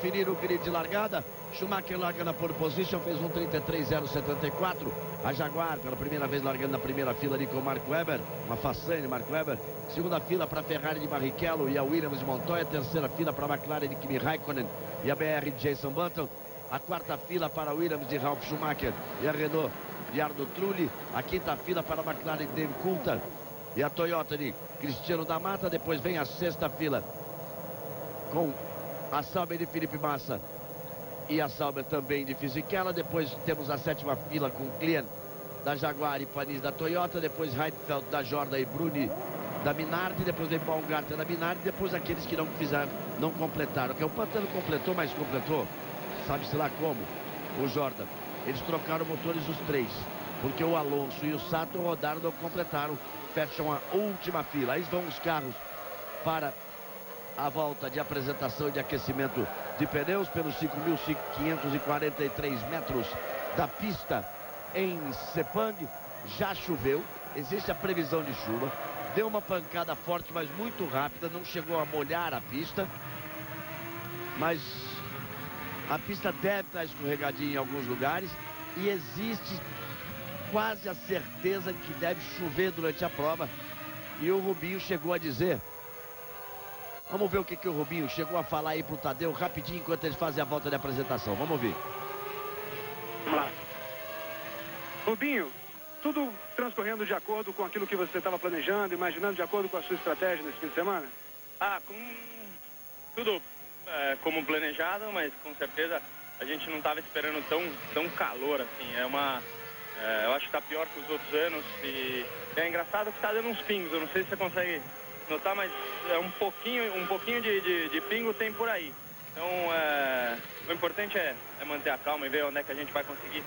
Definir o grid de largada. Schumacher larga na pole position, fez um 33,074. A Jaguar, pela primeira vez, largando na primeira fila ali com o Mark Webber. Uma façanha de Mark Webber. Segunda fila para a Ferrari de Barrichello e a Williams de Montoya. Terceira fila para a McLaren de Kimi Raikkonen e a BR de Jason Button. A quarta fila para a Williams de Ralf Schumacher e a Renault de Arno Trulli. A quinta fila para a McLaren de Dave Coulthard e a Toyota de Cristiano da Mata. Depois vem a sexta fila com a Sauber de Felipe Massa e a Sauber também de Fisichella. Depois temos a sétima fila com Klian da Jaguar e Panis da Toyota. Depois Heidfeld da Jordan e Bruni da Minardi. Depois vem Baumgartner da Minardi. Depois aqueles que não fizeram, não completaram. Que o Pantano completou, mas completou, sabe-se lá como, o Jordan. Eles trocaram motores os três, porque o Alonso e o Sato rodaram, não completaram. Fecham a última fila. Aí vão os carros para a volta de apresentação e de aquecimento de pneus pelos 5.543 metros da pista em Sepang. Já choveu, existe a previsão de chuva. Deu uma pancada forte, mas muito rápida, não chegou a molhar a pista. Mas a pista deve estar escorregadinha em alguns lugares e existe quase a certeza de que deve chover durante a prova. E o Rubinho chegou a dizer... Vamos ver o que o Rubinho chegou a falar aí pro Tadeu rapidinho enquanto eles fazem a volta de apresentação. Vamos ouvir. Vamos lá. Rubinho, tudo transcorrendo de acordo com aquilo que você estava planejando, imaginando, de acordo com a sua estratégia nesse fim de semana? Tudo como planejado, mas com certeza a gente não estava esperando tão calor assim. Eu acho que está pior que os outros anos e é engraçado que está dando uns pingos. Eu não sei se você consegue notar, mas um pouquinho de pingo tem por aí. Então o importante é manter a calma e ver onde é que a gente vai conseguir,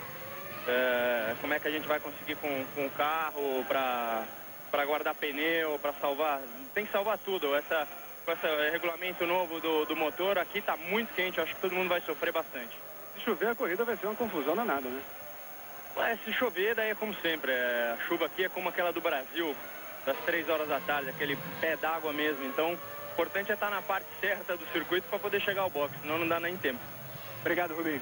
como é que a gente vai conseguir com o carro para guardar pneu, para salvar. Tem que salvar tudo. Com esse regulamento novo do motor, aqui está muito quente, acho que todo mundo vai sofrer bastante. Se chover, a corrida vai ser uma confusão danada, né? Se chover, daí é como sempre. A chuva aqui é como aquela do Brasil, das 3 horas da tarde, aquele pé d'água mesmo. Então, o importante é estar na parte certa do circuito para poder chegar ao box, senão não dá nem tempo. Obrigado, Rubinho.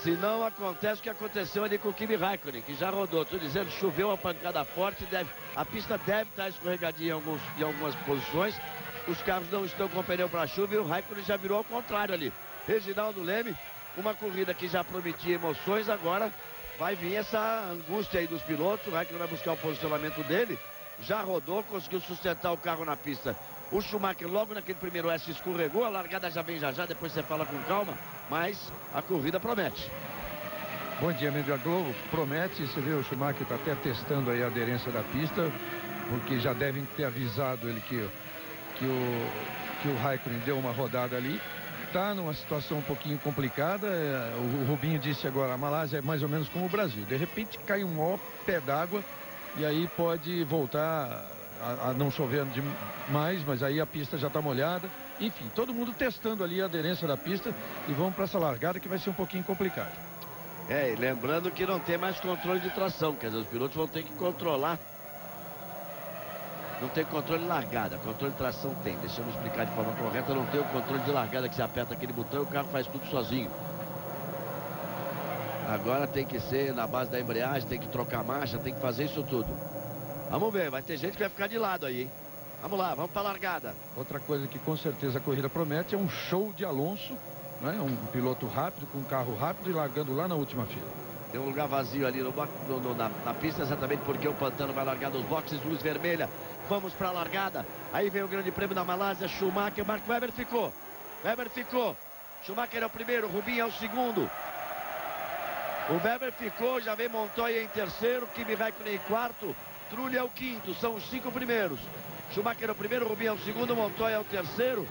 Se não acontece o que aconteceu ali com o Kimi Raikkonen, que já rodou. Estou dizendo, choveu uma pancada forte, a pista deve estar escorregadinha em algumas posições. Os carros não estão com pneu para chuva e o Raikkonen já virou ao contrário ali. Reginaldo Leme, uma corrida que já prometia emoções, agora vai vir essa angústia aí dos pilotos. O Raikkonen vai buscar o posicionamento dele. Já rodou, conseguiu sustentar o carro na pista. O Schumacher logo naquele primeiro S escorregou, a largada já vem já, depois você fala com calma, mas a corrida promete. Bom dia, Mídia Globo. Promete, você vê, o Schumacher está até testando aí a aderência da pista, porque já devem ter avisado ele que o Raikkonen deu uma rodada ali. Está numa situação um pouquinho complicada. O Rubinho disse agora, a Malásia é mais ou menos como o Brasil. De repente cai um maior pé d'água e aí pode voltar a não chover demais, mas aí a pista já está molhada. Enfim, todo mundo testando ali a aderência da pista e vamos para essa largada que vai ser um pouquinho complicado. E lembrando que não tem mais controle de tração, quer dizer, os pilotos vão ter que controlar. Não tem controle de largada, controle de tração tem. Deixa eu me explicar de forma correta, não tem o controle de largada que você aperta aquele botão e o carro faz tudo sozinho. Agora tem que ser na base da embreagem, tem que trocar marcha, tem que fazer isso tudo. Vamos ver, vai ter gente que vai ficar de lado aí, hein? Vamos lá, vamos para a largada. Outra coisa que com certeza a corrida promete é um show de Alonso, né? Um piloto rápido, com um carro rápido e largando lá na última fila. Tem um lugar vazio ali na pista, exatamente porque o Pantano vai largar dos boxes, luz vermelha. Vamos para a largada. Aí vem o grande prêmio da Malásia, Schumacher, Mark Webber ficou. Schumacher é o primeiro, Rubinho é o segundo. O Webber ficou, já vem Montoya em terceiro, Kimi Raikkonen em quarto, Trulli é o quinto, são os 5 primeiros. Schumacher é o primeiro, Rubinho é o segundo, Montoya é o terceiro.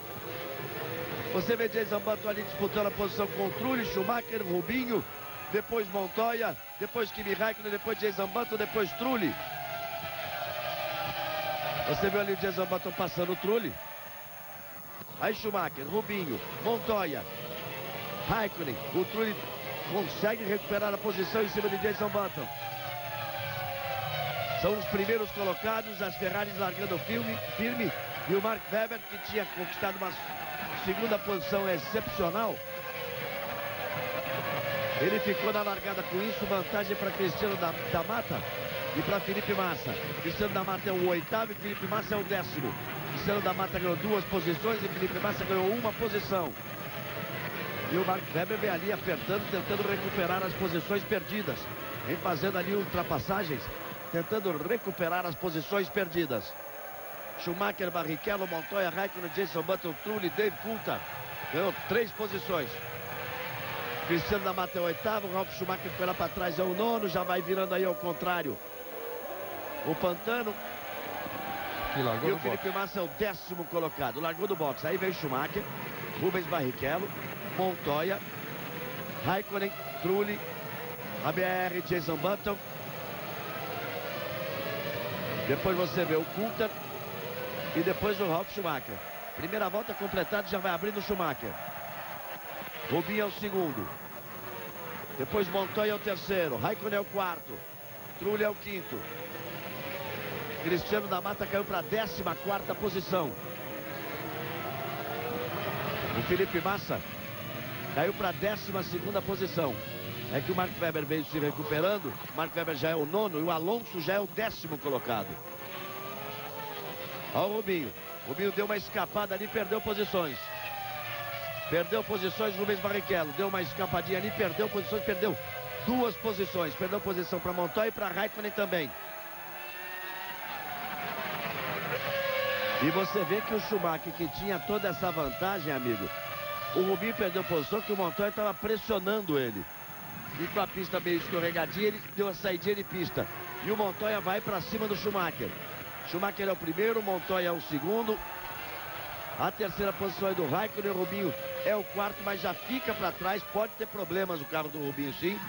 Você vê Jason Button ali disputando a posição com o Trulli, Schumacher, Rubinho, depois Montoya, depois Kimi Raikkonen, depois Jason Button, depois Trulli. Você viu ali o Jason Button passando o Trulli. Aí Schumacher, Rubinho, Montoya, Raikkonen, o Trulli consegue recuperar a posição em cima de Jason Button. São os primeiros colocados, as Ferraris largando firme, e o Mark Webber, que tinha conquistado uma segunda posição é excepcional. Ele ficou na largada com isso, vantagem para Cristiano da Mata e para Felipe Massa. Cristiano da Mata é o 8º e Felipe Massa é o 10º. Cristiano da Mata ganhou 2 posições e Felipe Massa ganhou 1 posição. E o Mark Webber vem ali apertando, tentando recuperar as posições perdidas. Vem fazendo ali ultrapassagens, tentando recuperar as posições perdidas. Schumacher, Barrichello, Montoya, Raikkonen, Jason Button, Trulli, Dave Coulthard. Ganhou 3 posições. Cristiano da Mata é o 8º, Ralf Schumacher foi lá para trás, é o 9º, já vai virando aí ao contrário. O Pantano. E o Felipe Massa é o 10º colocado, largou do boxe. Aí vem Schumacher, Rubens Barrichello, Montoya, Raikkonen, Trulli, ABR, Jason Button. Depois você vê o Coulthard e depois o Ralf Schumacher. Primeira volta completada, já vai abrindo o Schumacher. Rubinho é o 2º. Depois Montoya é o 3º. Raikkonen é o 4º. Trulli é o 5º. Cristiano da Mata caiu para a 14ª posição. O Felipe Massa caiu para a 12ª posição. É que o Mark Webber veio se recuperando. O Mark Webber já é o 9º e o Alonso já é o 10º colocado. Olha o Rubinho. O Rubinho deu uma escapada ali, perdeu posições. Perdeu posições, Rubens Barrichello. Deu uma escapadinha ali, perdeu posições, perdeu 2 posições. Perdeu posição para Montoya e para Raikkonen também. E você vê que o Schumacher, que tinha toda essa vantagem, amigo, o Rubinho perdeu posição, que o Montoya estava pressionando ele. E com a pista meio escorregadinha, ele deu a saidinha de pista. E o Montoya vai para cima do Schumacher. Schumacher é o 1º, Montoya é o 2º. A 3ª posição é do Raikkonen, o Rubinho é o 4º, mas já fica para trás. Pode ter problemas o carro do Rubinho, sim.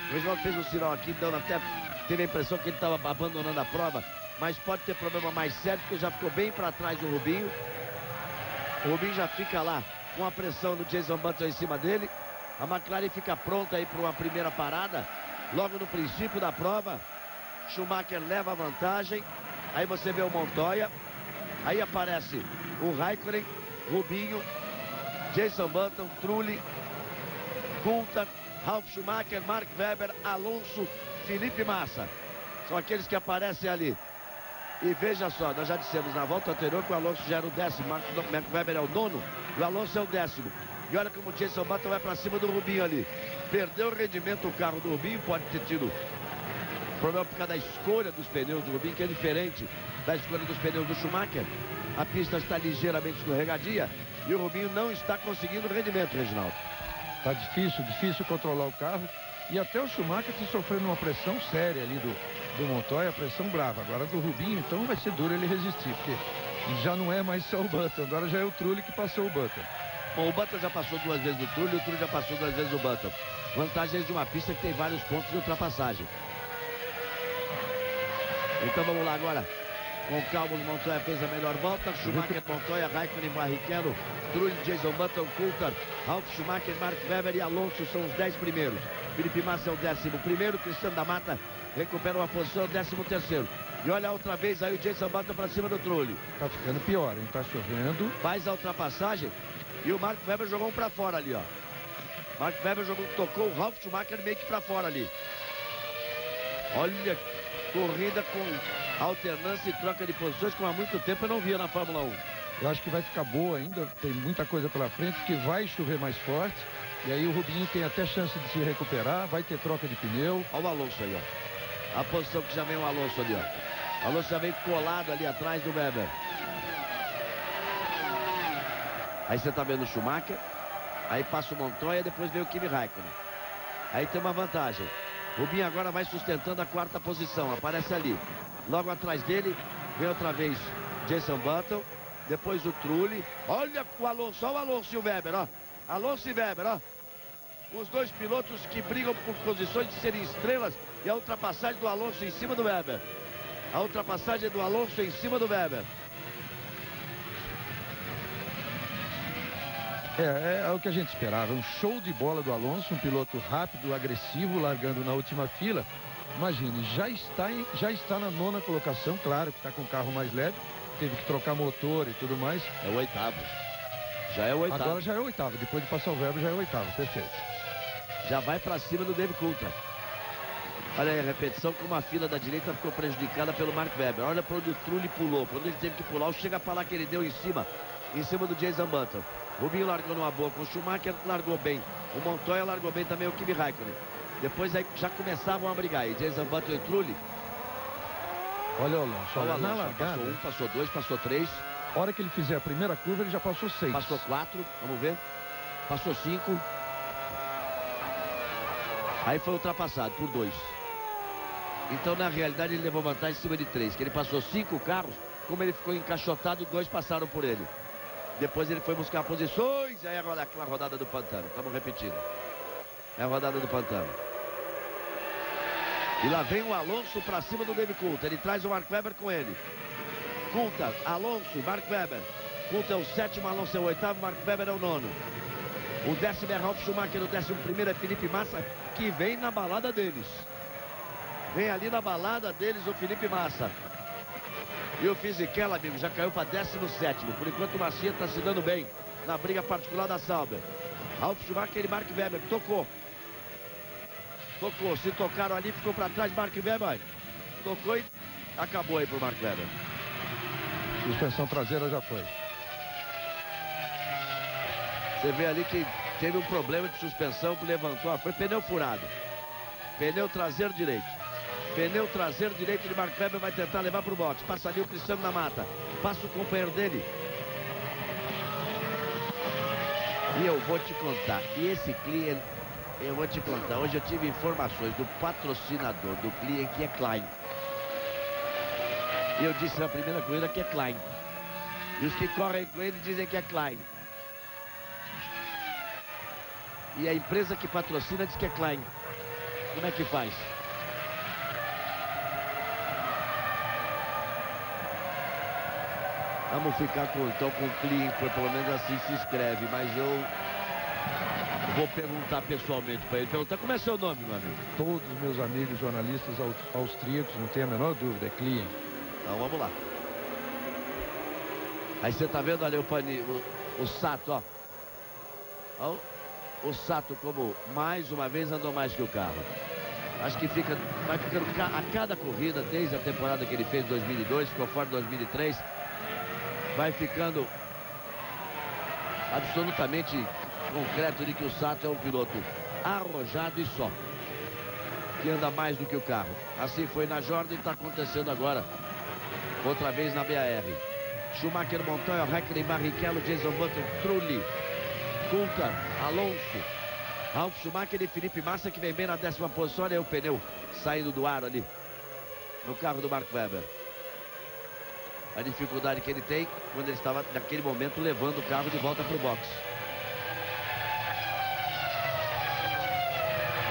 O Reginaldo fez um sinal aqui, dando até, teve a impressão que ele estava abandonando a prova. Mas pode ter problema mais sério, porque já ficou bem para trás do Rubinho. O Rubinho já fica lá com a pressão do Jason Button em cima dele. A McLaren fica pronta aí para uma primeira parada. Logo no princípio da prova, Schumacher leva a vantagem. Aí você vê o Montoya. Aí aparece o Raikkonen, Rubinho, Jason Button, Trulli, Coulthard, Ralf Schumacher, Mark Webber, Alonso, Felipe Massa. São aqueles que aparecem ali. E veja só, nós já dissemos na volta anterior que o Alonso já era o 10º, Mark Webber é o 9º, e o Alonso é o 10º. E olha como o Jason Button vai para cima do Rubinho ali. Perdeu o rendimento o carro do Rubinho, pode ter tido problema por causa da escolha dos pneus do Rubinho, que é diferente da escolha dos pneus do Schumacher. A pista está ligeiramente escorregadia e o Rubinho não está conseguindo rendimento, Reginaldo. Tá difícil controlar o carro. E até o Schumacher está sofrendo uma pressão séria ali do Montoya, pressão brava. Agora do Rubinho, então vai ser duro ele resistir, porque já não é mais só o Button, agora já é o Trulli que passou o Button. Bom, o Button já passou 2 vezes o Trulli, o Trulli já passou 2 vezes o Button. Vantagens de uma pista que tem vários pontos de ultrapassagem. Então vamos lá agora. Com calma, o Montoya fez a melhor volta. Schumacher, Montoya, Raikkonen, Barrichello, Trulli, Jason Button, Coulthard, Ralf Schumacher, Mark Webber e Alonso são os 10 primeiros. Felipe Massa é o 11º, Cristiano da Mata recupera uma posição, o 13º. E olha outra vez aí o Jason Button para cima do Trulli. Tá ficando pior, hein? Tá chovendo. Faz a ultrapassagem e o Mark Webber jogou um para fora ali, ó. Mark Webber tocou o Ralf Schumacher meio que para fora ali. Olha, corrida com alternância e troca de posições, como há muito tempo eu não via na Fórmula 1. Eu acho que vai ficar boa ainda, tem muita coisa pela frente, que vai chover mais forte. E aí o Rubinho tem até chance de se recuperar, vai ter troca de pneu. Olha o Alonso aí, ó. A posição que já vem o Alonso ali, ó. O Alonso já vem colado ali atrás do Webber. Aí você tá vendo o Schumacher. Aí passa o Montoya, depois vem o Kimi Raikkonen. Aí tem uma vantagem. Rubinho agora vai sustentando a 4ª posição, aparece ali. Logo atrás dele, vem outra vez Jason Button, depois o Trulli. Olha o Alonso, olha o Alonso e o Webber, ó. Alonso e Webber, ó. Os dois pilotos que brigam por posições de serem estrelas. E a ultrapassagem do Alonso em cima do Webber. A ultrapassagem do Alonso em cima do Webber. É o que a gente esperava, um show de bola do Alonso, um piloto rápido, agressivo, largando na última fila. Imagine, já está na 9ª colocação, claro que está com o carro mais leve, teve que trocar motor e tudo mais. É o 8º. Já é o oitavo. Agora já é o oitavo. Depois de passar o Weber, já é o oitavo. Perfeito. Já vai para cima do Dave Coulthard. Olha aí a repetição, como a fila da direita ficou prejudicada pelo Mark Webber. Olha para onde o Trulli pulou, para onde ele teve que pular. Chega para lá que ele deu em cima do Jason Button. Rubinho largou numa boa com o Schumacher, largou bem. O Montoya largou bem também, o Kimi Raikkonen. Depois aí já começavam a brigar. E Jason Button e Trulli. Olha o Alonso. Olha o na Alonso. largada. Passou 1, passou 2, passou 3. A hora que ele fizer a primeira curva, ele já passou 6. Passou 4, vamos ver. Passou 5. Aí foi ultrapassado por 2. Então, na realidade, ele levou vantagem em cima de 3. Que ele passou 5 carros. Como ele ficou encaixotado, 2 passaram por ele. Depois ele foi buscar posições. Aí agora aquela rodada do pantano. Estamos repetindo. É a rodada do pantano. E lá vem o Alonso para cima do Dave Coulthard. Ele traz o Mark Webber com ele. Coulthard, Alonso, Mark Webber. Coulthard é o 7º, Alonso é o 8º, Mark Webber é o 9º. O 10º é Ralf Schumacher, o 11º é Felipe Massa, que vem na balada deles. Vem ali na balada deles o Felipe Massa. E o Fisichella, amigo, já caiu para 17º. Por enquanto o Massia está se dando bem na briga particular da Sauber. Ralf Schumacher e Mark Webber. Tocou. Se tocaram ali, ficou para trás Mark Webber. Tocou e acabou aí pro Mark Webber. Suspensão traseira já foi. Você vê ali que teve um problema de suspensão que levantou. Foi pneu furado. Pneu traseiro direito. Pneu traseiro direito de Mark Webber, vai tentar levar para o boxe. Passa ali o Cristiano na mata. Passa o companheiro dele. E eu vou te contar. E esse cliente, eu vou te contar. Hoje eu tive informações do patrocinador do cliente, que é Klein. E eu disse na primeira corrida que é Klein. E os que correm com ele dizem que é Klein. E a empresa que patrocina diz que é Klein. Como é que faz? Vamos ficar então com o Klinker, pelo menos assim se escreve. Mas eu vou perguntar pessoalmente para ele. Perguntar como é seu nome, meu amigo? Todos os meus amigos jornalistas austríacos, não tem a menor dúvida, é Klinker. Então vamos lá. Aí você tá vendo ali o Sato, ó. Ó. O Sato, como mais uma vez andou mais que o carro. Acho que vai ficando a cada corrida, desde a temporada que ele fez em 2002, ficou fora em 2003, vai ficando absolutamente concreto de que o Sato é um piloto arrojado e só, que anda mais do que o carro. Assim foi na Jordan e está acontecendo agora, outra vez na BAR. Schumacher, Montoya, Raikkonen, Barrichello, Jason Button, Trulli, Coulthard, Alonso, Ralf Schumacher e Felipe Massa, que vem bem na 10ª posição. Olha aí o pneu saindo do ar ali no carro do Mark Webber. A dificuldade que ele tem quando ele estava naquele momento levando o carro de volta para o box.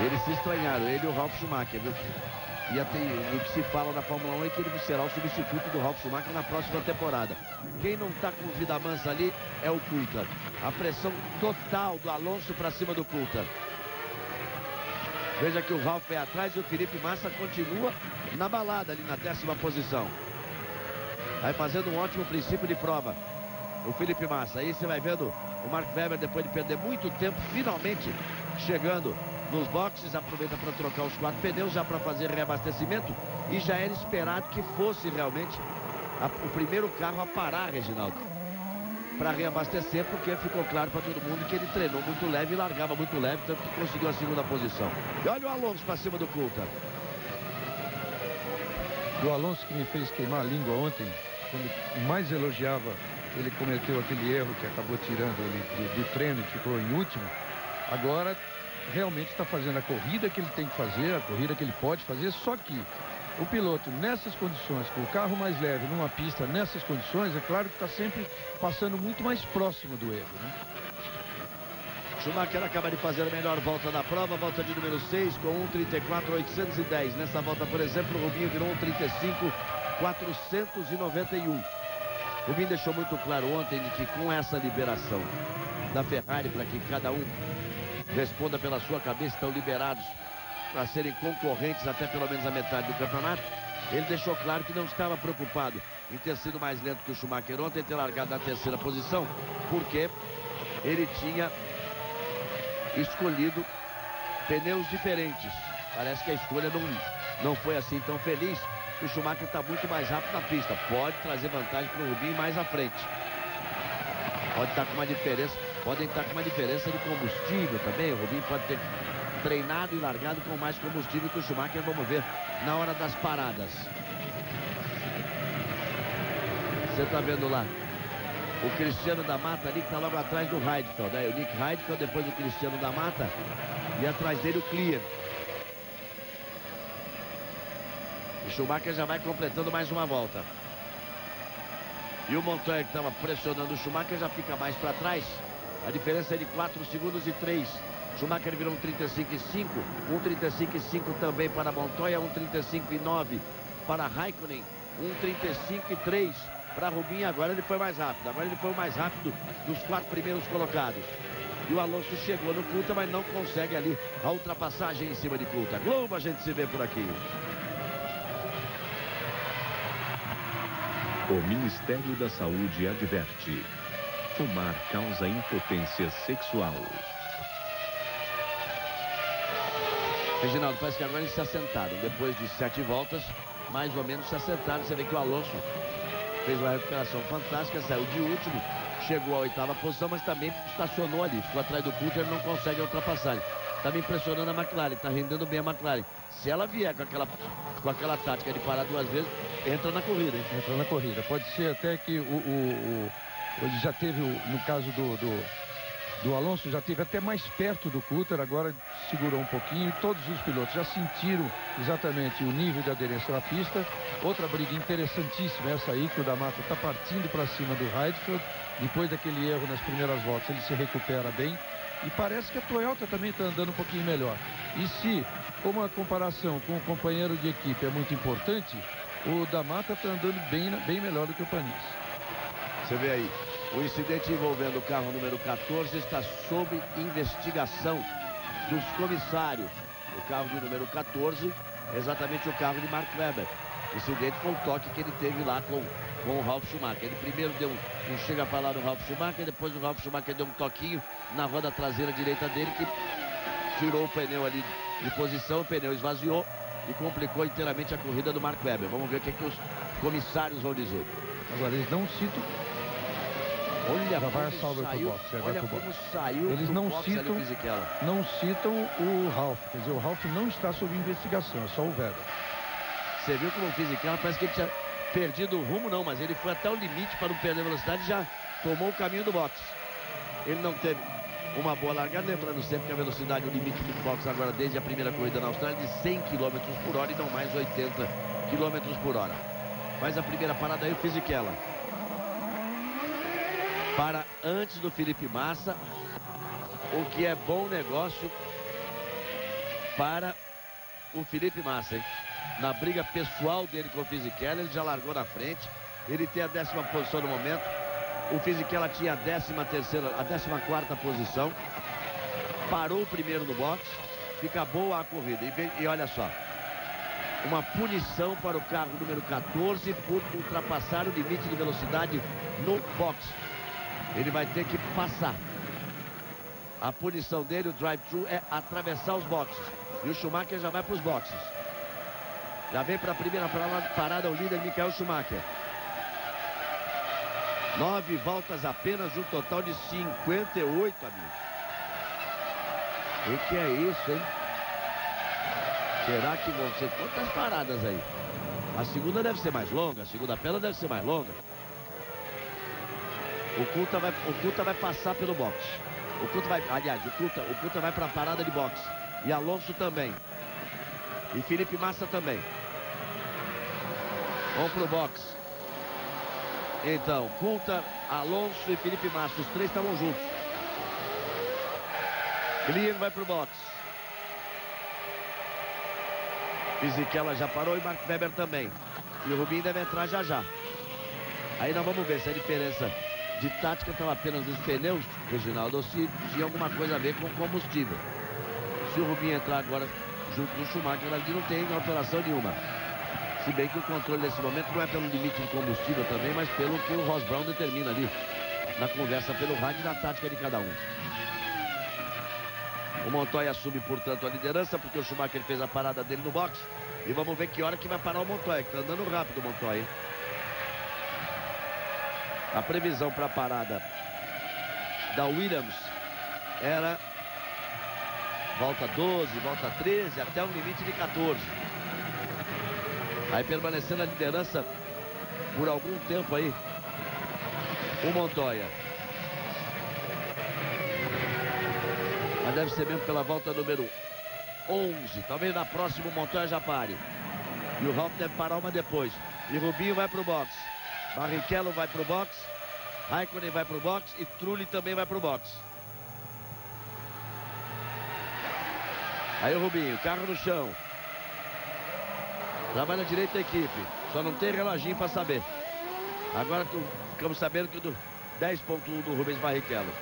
Eles se estranharam, ele e o Ralf Schumacher, viu? E o que se fala na Fórmula 1 é que ele será o substituto do Ralf Schumacher na próxima temporada. Quem não está com vida mansa ali é o Coulthard. A pressão total do Alonso para cima do Coulthard. Veja que o Ralf é atrás e o Felipe Massa continua na balada ali na 10ª posição. Vai fazendo um ótimo princípio de prova o Felipe Massa. Aí você vai vendo o Mark Webber, depois de perder muito tempo, finalmente chegando nos boxes, aproveita para trocar os 4 pneus já para fazer reabastecimento, e já era esperado que fosse realmente o primeiro carro a parar, Reginaldo, para reabastecer, porque ficou claro para todo mundo que ele treinou muito leve e largava muito leve, tanto que conseguiu a 2ª posição. E olha o Alonso para cima do Coulthard. O Alonso, que me fez queimar a língua ontem, quando mais elogiava, ele cometeu aquele erro que acabou tirando ele do treino e ficou em último. Agora realmente está fazendo a corrida que ele tem que fazer, a corrida que ele pode fazer, só que o piloto nessas condições, com o carro mais leve, numa pista nessas condições, é claro que está sempre passando muito mais próximo do erro, né? Schumacher acaba de fazer a melhor volta da prova, volta de número 6 com 1:34.810. Nessa volta, por exemplo, o Rubinho virou 1:35.491. O Rubinho deixou muito claro ontem de que com essa liberação da Ferrari para que cada um responda pela sua cabeça, estão liberados para serem concorrentes até pelo menos a metade do campeonato. Ele deixou claro que não estava preocupado em ter sido mais lento que o Schumacher ontem, ter largado na 3ª posição, porque ele tinha escolhido pneus diferentes. Parece que a escolha não foi assim tão feliz. O Schumacher está muito mais rápido na pista. Pode trazer vantagem para o Rubinho mais à frente. Podem estar com uma diferença de combustível também. O Rubinho pode ter treinado e largado com mais combustível que o Schumacher. Vamos ver na hora das paradas. Você está vendo lá o Cristiano da Mata ali, que está logo atrás do Heidfeld. Aí o Nick Heidfeld, depois do Cristiano da Mata. E atrás dele o Klier. O Schumacher já vai completando mais uma volta. E o Montoya, que estava pressionando o Schumacher, já fica mais para trás. A diferença é de 4 segundos e 3. Schumacher virou um 35,5. Um 35,5 também para Montoya. Um 35,9 para Raikkonen. Um 35,3 para Rubinho. Agora ele foi mais rápido. Agora ele foi o mais rápido dos 4 primeiros colocados. E o Alonso chegou no Coulthard, mas não consegue ali a ultrapassagem em cima de Coulthard. Globo, a gente se vê por aqui. O Ministério da Saúde adverte: fumar causa impotência sexual. Reginaldo, parece que agora eles se assentaram. Depois de 7 voltas, mais ou menos se assentaram. Você vê que o Alonso fez uma recuperação fantástica, saiu de último, chegou à 8ª posição, mas também estacionou ali. Ficou atrás do Coulthard, ele não consegue a ultrapassagem. Está me impressionando a McLaren, está rendendo bem a McLaren. Se ela vier com aquela tática de parar 2 vezes, entra na corrida, hein? Entra na corrida. Pode ser até que ele já teve, no caso do Alonso, já teve até mais perto do Coulthard, agora segurou um pouquinho. Todos os pilotos já sentiram exatamente o nível de aderência na pista. Outra briga interessantíssima, essa aí, que o da Mata está partindo para cima do Heidfeld. Depois daquele erro nas primeiras voltas, ele se recupera bem. E parece que a Toyota também está andando um pouquinho melhor. E se, como a comparação com o companheiro de equipe é muito importante, o da Mata está andando bem melhor do que o Panis. Você vê aí, o incidente envolvendo o carro número 14 está sob investigação dos comissários. O carro de número 14 é exatamente o carro de Mark Webber. O incidente foi o toque que ele teve lá com o Ralf Schumacher. Ele primeiro deu um chega para lá no Ralf Schumacher, depois o Ralf Schumacher deu um toquinho na roda traseira direita dele, que tirou o pneu ali de posição, o pneu esvaziou e complicou inteiramente a corrida do Mark Webber. Vamos ver o que os comissários vão dizer. Agora, eles não citam. Olha, vai a salva pro boxe. Olha como saiu. Eles não citam o Ralf. Quer dizer, o Ralf não está sob investigação, é só o Webber. Você viu como o Fisichella parece que ele tinha perdido o rumo, não, mas ele foi até o limite para não perder velocidade e já tomou o caminho do boxe. Ele não teve uma boa largada, lembrando sempre que a velocidade, o limite do boxe agora desde a primeira corrida na Austrália é de 100 km por hora e não mais 80 km por hora. Mas a primeira parada aí o Fisichella. Para antes do Felipe Massa, o que é bom negócio para o Felipe Massa, hein? Na briga pessoal dele com o Fisichella, ele já largou na frente. Ele tem a 10ª posição no momento. O Fisichella tinha a 14ª posição. Parou o primeiro no box. Fica boa a corrida. E olha só. Uma punição para o carro número 14 por ultrapassar o limite de velocidade no box. Ele vai ter que passar. A punição dele, o drive-thru, é atravessar os boxes. E o Schumacher já vai para os boxes. Já vem para a primeira parada o líder Michael Schumacher. 9 voltas apenas, um total de 58, amigos. O que é isso, hein? Será que vão ser quantas paradas aí? A segunda deve ser mais longa, a segunda pedra deve ser mais longa. O Coulthard vai passar pelo boxe. O Coulthard vai para a parada de boxe. E Alonso também. E Felipe Massa também. Vão pro boxe. Então, Coulthard, Alonso e Felipe Massa. Os 3 estavam juntos. Klier vai pro boxe. Fisichella já parou e Mark Webber também. E o Rubinho deve entrar já já. Aí nós vamos ver se a diferença de tática estava apenas nos pneus, Reginaldo, ou se tinha alguma coisa a ver com o combustível. Se o Rubinho entrar agora junto com o Schumacher, ali não tem alteração nenhuma. Se bem que o controle nesse momento não é pelo limite de combustível também, mas pelo que o Ross Brown determina ali. na conversa pelo rádio e na tática de cada um. O Montoya assume, portanto, a liderança, porque o Schumacher fez a parada dele no box. E vamos ver que hora que vai parar o Montoya, que tá andando rápido o Montoya, hein? A previsão para a parada da Williams era volta 12, volta 13, até um limite de 14. Aí permanecendo a liderança por algum tempo aí o Montoya. Mas deve ser mesmo pela volta número 11. Talvez na próxima o Montoya já pare. E o Ralf deve parar uma depois. E Rubinho vai pro box. Barrichello vai pro box. Raikkonen vai pro box. E Trulli também vai pro box. Aí o Rubinho, carro no chão. Trabalha direito a equipe. Só não tem reloginho para saber. Agora ficamos sabendo que do 10.1 do Rubens Barrichello.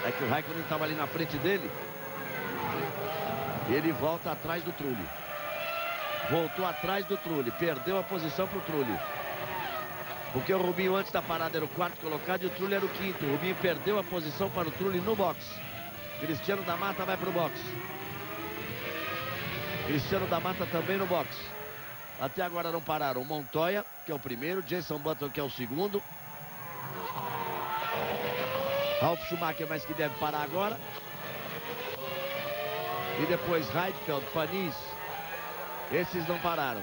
É que o Raikkonen estava ali na frente dele. Ele volta atrás do Trulli. Voltou atrás do Trulli. Perdeu a posição para o Trulli. Porque o Rubinho antes da parada era o quarto colocado e o Trulli era o quinto. O Rubinho perdeu a posição para o Trulli no box. Cristiano da Mata vai para o box. Cristiano da Mata também no box. Até agora não pararam o Montoya, que é o primeiro. Jenson Button, que é o segundo. Ralf Schumacher, mas que deve parar agora. E depois Heidfeld, Panis. Esses não pararam.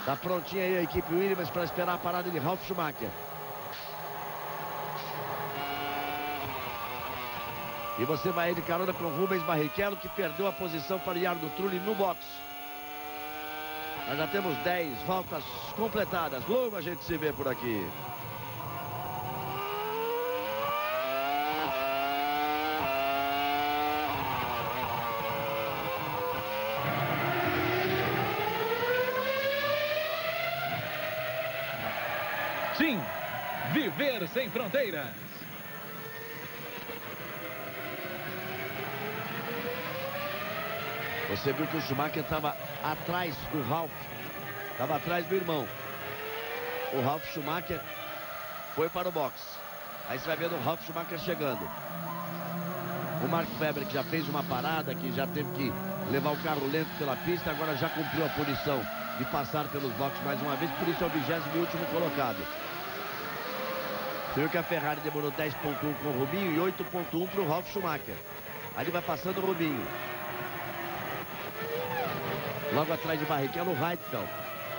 Tá prontinha aí a equipe Williams para esperar a parada de Ralf Schumacher. E você vai aí de carona com o Rubens Barrichello, que perdeu a posição para o Jarno Trulli no box. Nós já temos 10 voltas completadas. Logo a gente se vê por aqui. Sim, viver sem fronteiras. Você viu que o Schumacher estava atrás do Ralf. Estava atrás do irmão. O Ralf Schumacher foi para o box. Aí você vai vendo o Ralf Schumacher chegando. O Mark Webber, que já fez uma parada, que já teve que levar o carro lento pela pista, agora já cumpriu a punição de passar pelos boxes mais uma vez, por isso é o 20º colocado. Você viu que a Ferrari demorou 10.1 com o Rubinho e 8.1 para o Ralf Schumacher. Ali vai passando o Rubinho. Logo atrás de Barrichello, o Heidfeld,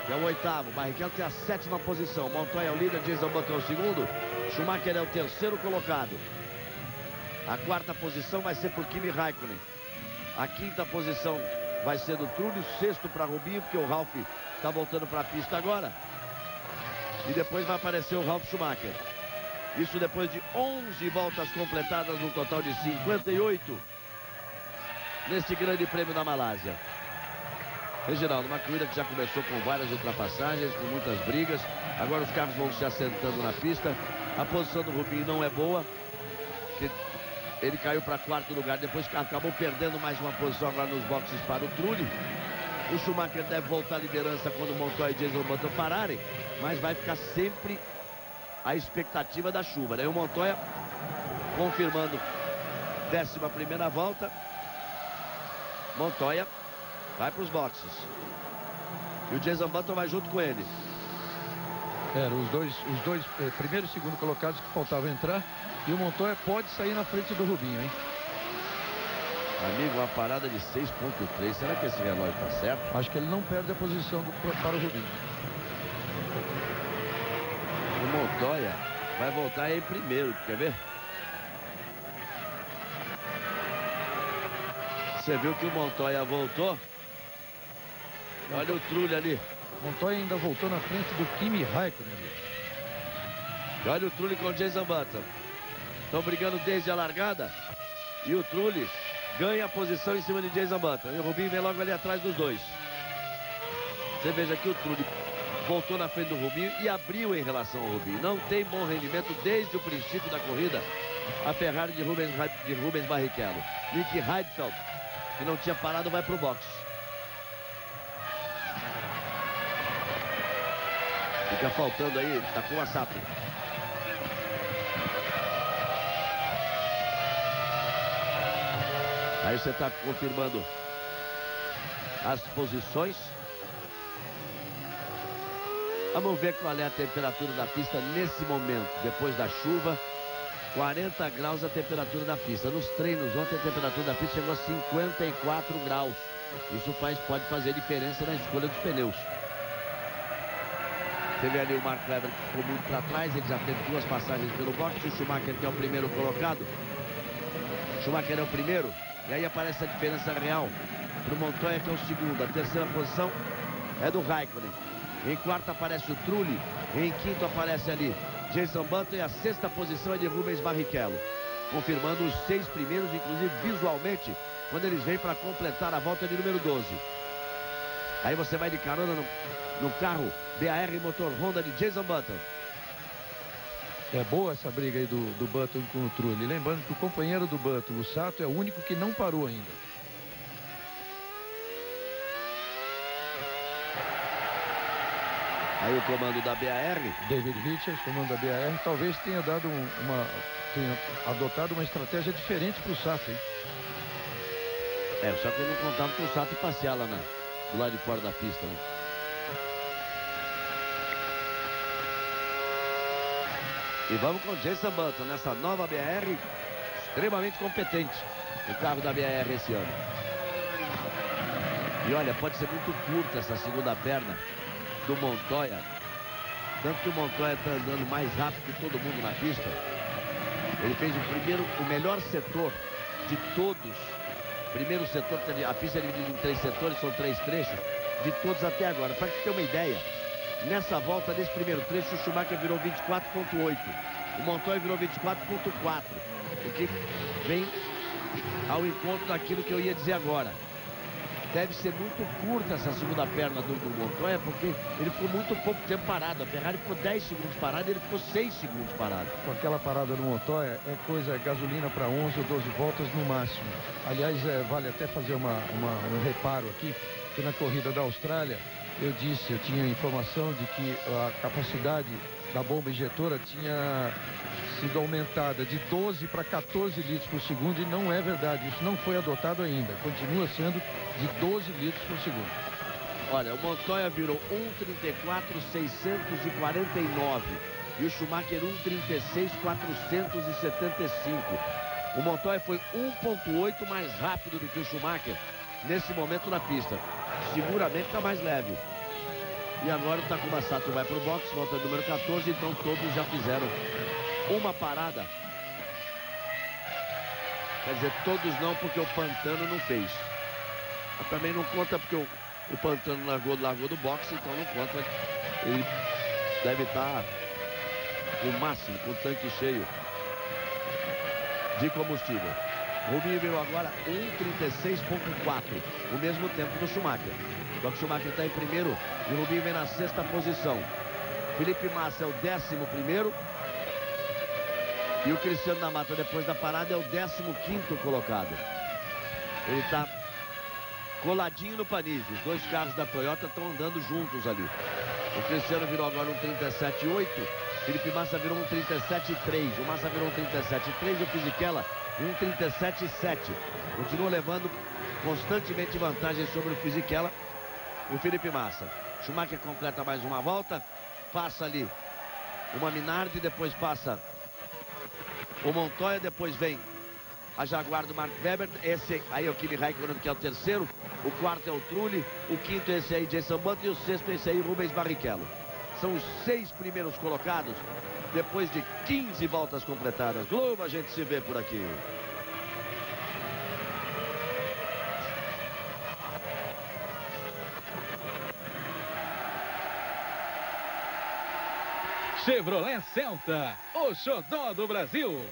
que é o oitavo. Barrichello tem a 7ª posição. Montoya é o líder, Jenson Button é o segundo. Schumacher é o 3º colocado. A 4ª posição vai ser por Kimi Raikkonen. A 5ª posição vai ser do Trulli. O 6º para Rubinho, porque o Ralf está voltando para a pista agora. E depois vai aparecer o Ralf Schumacher. Isso depois de 11 voltas completadas, no total de 58 neste grande prêmio da Malásia. Reginaldo, uma corrida que já começou com várias ultrapassagens, com muitas brigas. Agora os carros vão se assentando na pista. A posição do Rubinho não é boa. Ele caiu para 4º lugar, depois acabou perdendo mais uma posição agora nos boxes para o Trulli. O Schumacher deve voltar à liderança quando o Montoya e Jenson Button pararem, mas vai ficar sempre a expectativa da chuva, né? O Montoya confirmando 11ª volta. Montoya vai para os boxes. E o Jenson Button vai junto com ele. Os dois primeiro e segundo colocados que faltavam entrar. E o Montoya pode sair na frente do Rubinho, hein? Amigo, uma parada de 6.3. Será que esse relógio está certo? Acho que ele não perde a posição para o Rubinho. O Montoya vai voltar aí primeiro, quer ver? Você viu que o Montoya voltou? Olha o Trulli ali. O Montoya ainda voltou na frente do Kimi Raikkonen ali. E olha o Trulli com o Jenson Button. Estão brigando desde a largada. E o Trulli ganha a posição em cima de Jenson Button. E o Rubinho vem logo ali atrás dos dois. Você veja que o Trulli voltou na frente do Rubinho e abriu em relação ao Rubinho. Não tem bom rendimento desde o princípio da corrida. A Ferrari de Rubens Barrichello. Nick Heidfeld, que não tinha parado, vai para o box. Fica faltando aí, tá com a Sato. Aí você está confirmando as posições. Vamos ver qual é a temperatura da pista nesse momento, depois da chuva. 40 graus a temperatura da pista. Nos treinos ontem a temperatura da pista chegou a 54 graus. Isso pode fazer diferença na escolha dos pneus. Você vê ali o Mark Webber que ficou muito para trás, ele já teve 2 passagens pelo boxe. O Schumacher, que é o primeiro colocado. O Schumacher é o primeiro. E aí aparece a diferença real para o Montoya, que é o segundo. A terceira posição é do Raikkonen. Em quarto aparece o Trulli. Em quinto aparece ali Jason Button. E a sexta posição é de Rubens Barrichello. Confirmando os 6 primeiros, inclusive visualmente, quando eles vêm para completar a volta de número 12. Aí você vai de carona no carro BAR motor Honda de Jason Button. É boa essa briga aí do Button com o Trulli. Lembrando que o companheiro do Button, o Sato, é o único que não parou ainda. Aí o comando da BAR. David Richards, comando da BAR, talvez tenha dado tenha adotado uma estratégia diferente para o Sato, hein? Só que ele não contava com o Sato passear lá do lado de fora da pista, né? E vamos com Jason Button nessa nova BAR, extremamente competente o carro da BAR esse ano. E olha, pode ser muito curta essa segunda perna do Montoya. Tanto que o Montoya está andando mais rápido que todo mundo na pista. Ele fez o melhor setor de todos. Primeiro setor, a pista é dividida em 3 setores, são 3 trechos, de todos até agora. Para que ter uma ideia, nessa volta desse primeiro trecho, o Schumacher virou 24,8. O Montoya virou 24,4. O que vem ao encontro daquilo que eu ia dizer agora. Deve ser muito curta essa segunda perna do Montoya, porque ele ficou muito pouco tempo parado. A Ferrari ficou 10 segundos parado, ele ficou 6 segundos parado. Com aquela parada do Montoya, é gasolina para 11 ou 12 voltas no máximo. Aliás, vale até fazer um reparo aqui, que na corrida da Austrália, eu tinha informação de que a capacidade da bomba injetora tinha sido aumentada de 12 para 14 litros por segundo, e não é verdade, isso não foi adotado ainda, continua sendo de 12 litros por segundo. Olha, o Montoya virou 1,34,649 e o Schumacher 1,36,475. O Montoya foi 1,8 mais rápido do que o Schumacher nesse momento na pista. Seguramente está mais leve. E agora o Takuma Sato vai para o box, volta número 14, então todos já fizeram uma parada. Quer dizer, todos não, porque o Pantano não fez. Mas também não conta porque o Pantano largou do boxe, então não conta. Ele deve estar o máximo, com o tanque cheio de combustível. Rubinho virou agora 1,36,4, o mesmo tempo do Schumacher. Só que o Schumacher está em primeiro e o Rubinho vem na 6ª posição. Felipe Massa é o 11º. E o Cristiano da Mata, depois da parada, é o 15º colocado. Ele está coladinho no Panizzi. Os 2 carros da Toyota estão andando juntos ali. O Cristiano virou agora um 37,8. Felipe Massa virou um 37,3. O Massa virou um 37,3. O Fisichella um 37,7. Continua levando constantemente vantagem sobre o Fisichella. O Felipe Massa. Schumacher completa mais uma volta. Passa ali uma Minardi. Depois passa o Montoya. Depois vem a Jaguar do Mark Webber. Esse aí é o Kimi Raikkonen, que é o terceiro. O quarto é o Trulli. O quinto é esse aí, Jason Button. E o sexto é esse aí, Rubens Barrichello. São os 6 primeiros colocados depois de 15 voltas completadas. Globo, a gente se vê por aqui. Chevrolet Celta, o xodó do Brasil.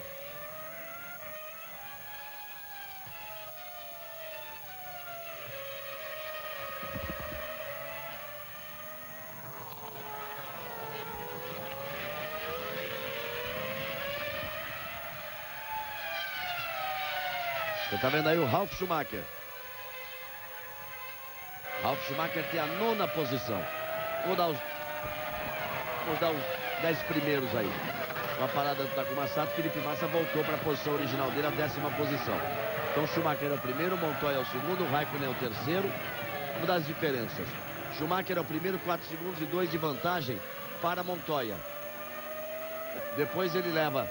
Você tá vendo aí o Ralf Schumacher. Ralf Schumacher tem a 9ª posição. Vou dar os 10 primeiros aí. Com a parada do Takuma Sato, Felipe Massa voltou para a posição original dele, a 10ª posição. Então Schumacher é o primeiro, Montoya é o segundo, Raikkonen é o terceiro. Uma das diferenças. Schumacher é o primeiro, 4 segundos e 2 de vantagem para Montoya. Depois ele leva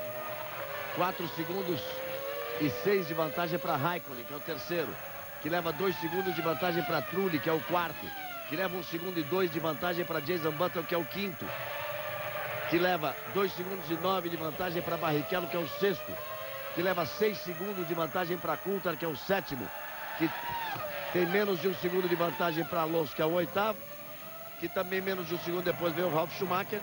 4 segundos e 6 de vantagem para Raikkonen, que é o terceiro. Que leva 2 segundos de vantagem para Trulli, que é o quarto. Que leva 1 segundo e 2 de vantagem para Jason Button, que é o quinto. Que leva 2 segundos e 9 de vantagem para Barrichello, que é o sexto. Que leva 6 segundos de vantagem para Coulthard, que é o sétimo. Que tem menos de 1 segundo de vantagem para Alonso, que é o oitavo. Que também menos de 1 segundo depois vem o Ralf Schumacher.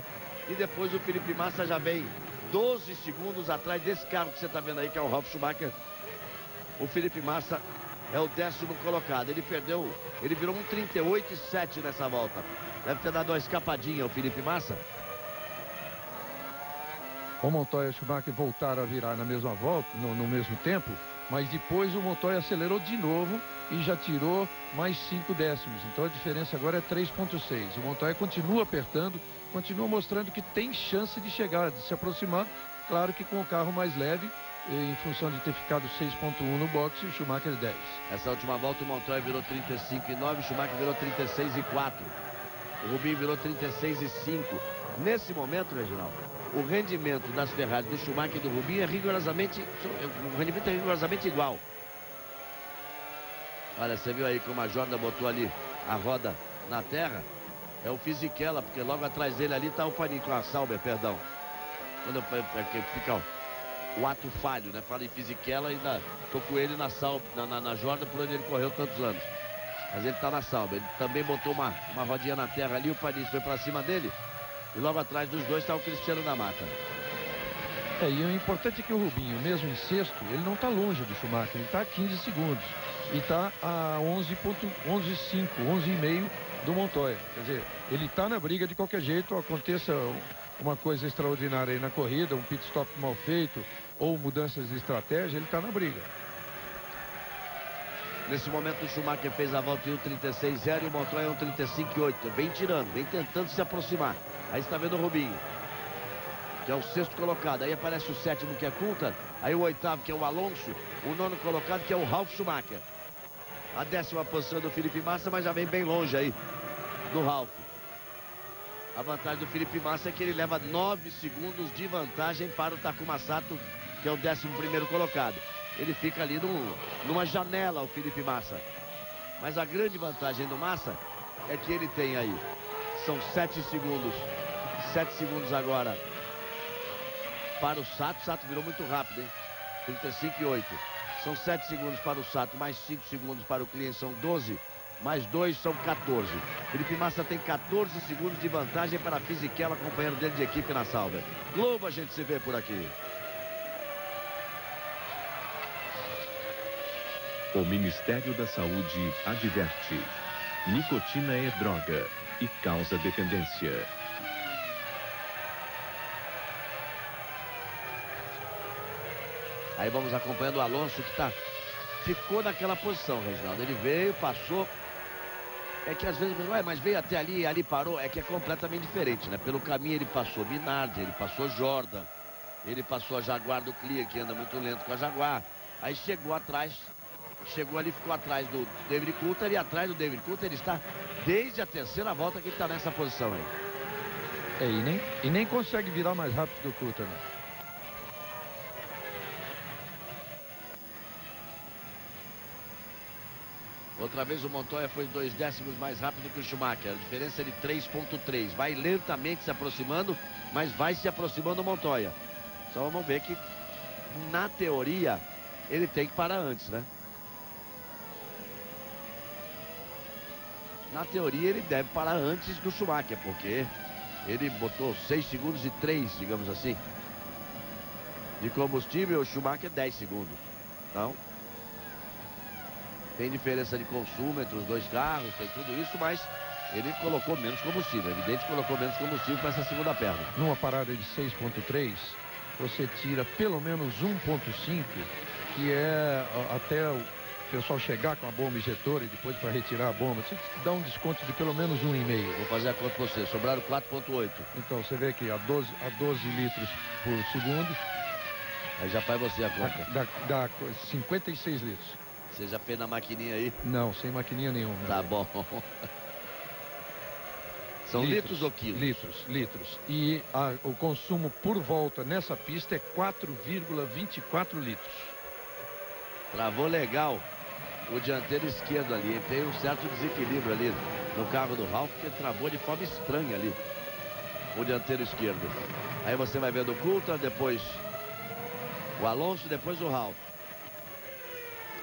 E depois o Felipe Massa já vem 12 segundos atrás desse carro que você está vendo aí, que é o Ralf Schumacher. O Felipe Massa é o 10º colocado. Ele perdeu, ele virou um 38,7 nessa volta. Deve ter dado uma escapadinha o Felipe Massa. O Montoya e o Schumacher voltaram a virar na mesma volta, no mesmo tempo, mas depois o Montoya acelerou de novo e já tirou mais 5 décimos. Então a diferença agora é 3,6. O Montoya continua apertando, continua mostrando que tem chance de chegar, de se aproximar. Claro que com o carro mais leve, em função de ter ficado 6,1 no boxe, o Schumacher 10. Essa última volta o Montoya virou 35,9, o Schumacher virou 36,4. O Rubinho virou 36,5. Nesse momento, Reginaldo, o rendimento das Ferrari do Schumacher e do Rubinho é rigorosamente igual. Olha, você viu aí como a Jordan botou ali a roda na terra? É o Fisichella, porque logo atrás dele ali está o Panico, a Sauber, perdão. Quando fica o ato falho, né? Fala em Fisichella, ainda tô com ele na Sauber, na Jordan, por onde ele correu tantos anos. Mas ele está na Sauber. Ele também botou uma rodinha na terra ali, o Panico foi para cima dele. E logo atrás dos dois está o Cristiano da Mata. E o importante é que o Rubinho, mesmo em sexto, ele não está longe do Schumacher, ele está a 15 segundos. E está a 11,5, 11,5 do Montoya. Quer dizer, ele está na briga de qualquer jeito, aconteça uma coisa extraordinária aí na corrida, um pit stop mal feito ou mudanças de estratégia, ele está na briga. Nesse momento o Schumacher fez a volta em 1,36,0 e o Montoya em 1,35,8. Vem tirando, vem tentando se aproximar. Aí está vendo o Rubinho, que é o 6º colocado. Aí aparece o 7º, que é Coulthard. Aí o 8º, que é o Alonso. O 9º colocado, que é o Ralf Schumacher. A 10ª posição do Felipe Massa, mas já vem bem longe aí do Ralf. A vantagem do Felipe Massa é que ele leva 9 segundos de vantagem para o Takuma Sato, que é o 11º colocado. Ele fica ali numa janela, o Felipe Massa. Mas a grande vantagem do Massa é que ele tem aí, são 7 segundos. 7 segundos agora para o Sato. Sato virou muito rápido, hein? 35,8. São 7 segundos para o Sato, mais 5 segundos para o Klein, são 12. Mais 2 são 14. Felipe Massa tem 14 segundos de vantagem para a Fisichella, companheiro dele de equipe na Sauber. Globo, a gente se vê por aqui. O Ministério da Saúde adverte: nicotina é droga e causa dependência. Aí vamos acompanhando o Alonso, que ficou naquela posição, Reginaldo. Ele veio, passou. É que às vezes, mas veio até ali e ali parou. É que é completamente diferente, né? Pelo caminho ele passou Minardi, ele passou Jordan, ele passou a Jaguar do Clear, que anda muito lento com a Jaguar. Aí chegou atrás, chegou ali, ficou atrás do David Coulthard, e atrás do David Coulthard ele está desde a 3ª volta que ele está nessa posição aí. E nem consegue virar mais rápido que o Coulthard, né? Outra vez o Montoya foi 2 décimos mais rápido que o Schumacher. A diferença é de 3,3. Vai lentamente se aproximando, mas vai se aproximando o Montoya. Só vamos ver que, na teoria, ele tem que parar antes, né? Na teoria, ele deve parar antes do Schumacher, porque ele botou 6 segundos e 3, digamos assim, de combustível. O Schumacher 10 segundos. Então, tem diferença de consumo entre os dois carros, tem tudo isso, mas ele colocou menos combustível. É evidente que colocou menos combustível para essa segunda perna. Numa parada de 6,3, você tira pelo menos 1,5, que é até o pessoal chegar com a bomba injetora e depois para retirar a bomba. Você dá um desconto de pelo menos 1,5. Vou fazer a conta para você, sobraram 4,8. Então você vê que a 12 litros por segundo, Aí já faz você a conta. Dá 56 litros. Você já fez na maquininha aí? Não, sem maquininha nenhuma. Tá bom. São litros ou quilos? Litros. E o consumo por volta nessa pista é 4,24 litros. Travou legal o dianteiro esquerdo ali. Tem um certo desequilíbrio ali no carro do Ralf, que travou de forma estranha ali o dianteiro esquerdo. Aí você vai vendo o Coulthard, depois o Alonso, depois o Ralf.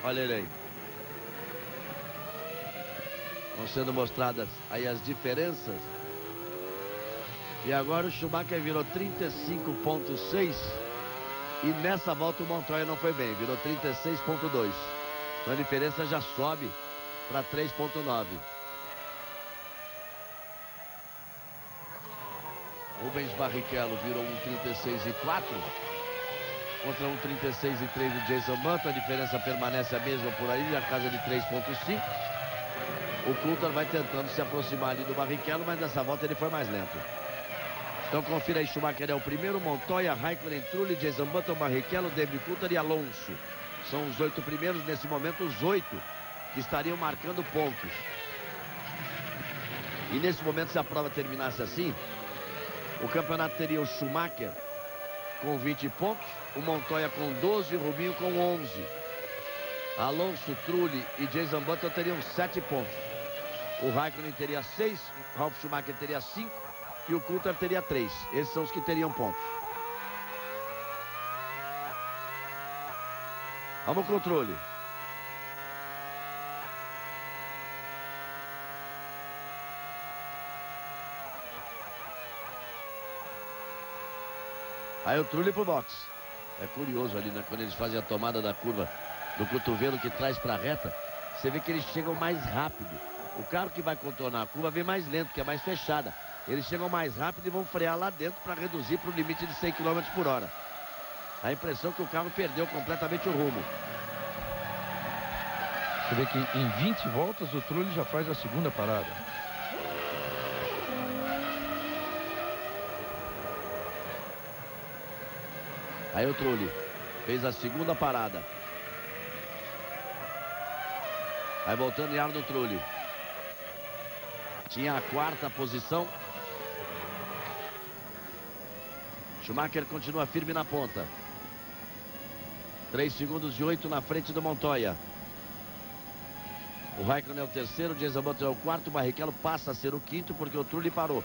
Olha ele aí. Estão sendo mostradas aí as diferenças. E agora o Schumacher virou 35,6. E nessa volta o Montoya não foi bem. Virou 36,2. Então a diferença já sobe para 3,9. Rubens Barrichello virou 1,36,4. Contra 1,36,3 do Jason Button. A diferença permanece a mesma por aí, na casa de 3,5. O Coulthard vai tentando se aproximar ali do Barrichello, mas nessa volta ele foi mais lento. Então confira aí, Schumacher é o primeiro, Montoya, Raikkonen, Trulli, Jason Button, Barrichello, David Coulthard e Alonso. São os 8 primeiros, nesse momento os 8 que estariam marcando pontos. E nesse momento, se a prova terminasse assim, o campeonato teria o Schumacher com 20 pontos, o Montoya com 12 e o Rubinho com 11. Alonso, Trulli e Jason Button teriam 7 pontos. O Raikkonen teria 6, o Ralf Schumacher teria 5 e o Coulthard teria 3. Esses são os que teriam pontos. Vamos com o Trulli. Aí o Trulli pro box. É curioso ali, né? Quando eles fazem a tomada da curva do cotovelo que traz para a reta, você vê que eles chegam mais rápido. O carro que vai contornar a curva vem mais lento, que é mais fechada. Eles chegam mais rápido e vão frear lá dentro para reduzir para o limite de 100 km por hora. A impressão é que o carro perdeu completamente o rumo. Você vê que em 20 voltas o Trulli já faz a segunda parada. Aí o Trulli fez a segunda parada. Vai voltando em ar do Trulli. Tinha a quarta posição. Schumacher continua firme na ponta. 3 segundos e 8 na frente do Montoya. O Raikkonen é o terceiro, o Jason Button é o quarto, o Barrichello passa a ser o quinto porque o Trulli parou.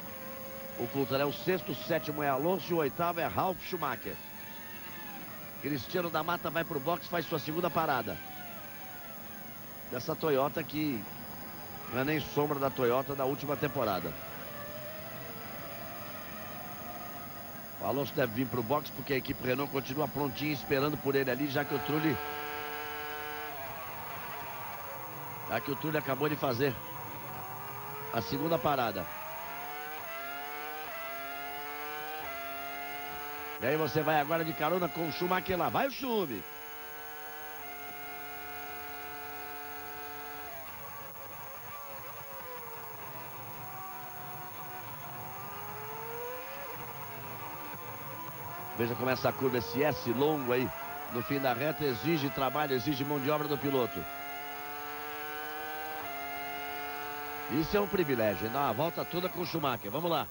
O Coulthard é o sexto, o sétimo é Alonso e o oitavo é Ralf Schumacher. Cristiano da Mata vai para o box, faz sua segunda parada. Dessa Toyota que não é nem sombra da Toyota da última temporada. O Alonso deve vir para o box porque a equipe Renault continua prontinha esperando por ele ali, já que o Trulli acabou de fazer a segunda parada. E aí você vai agora de carona com o Schumacher lá. Vai o Schumi. Veja como essa curva, esse S longo aí no fim da reta, exige trabalho, exige mão de obra do piloto. Isso é um privilégio, dá uma volta toda com o Schumacher. Vamos lá.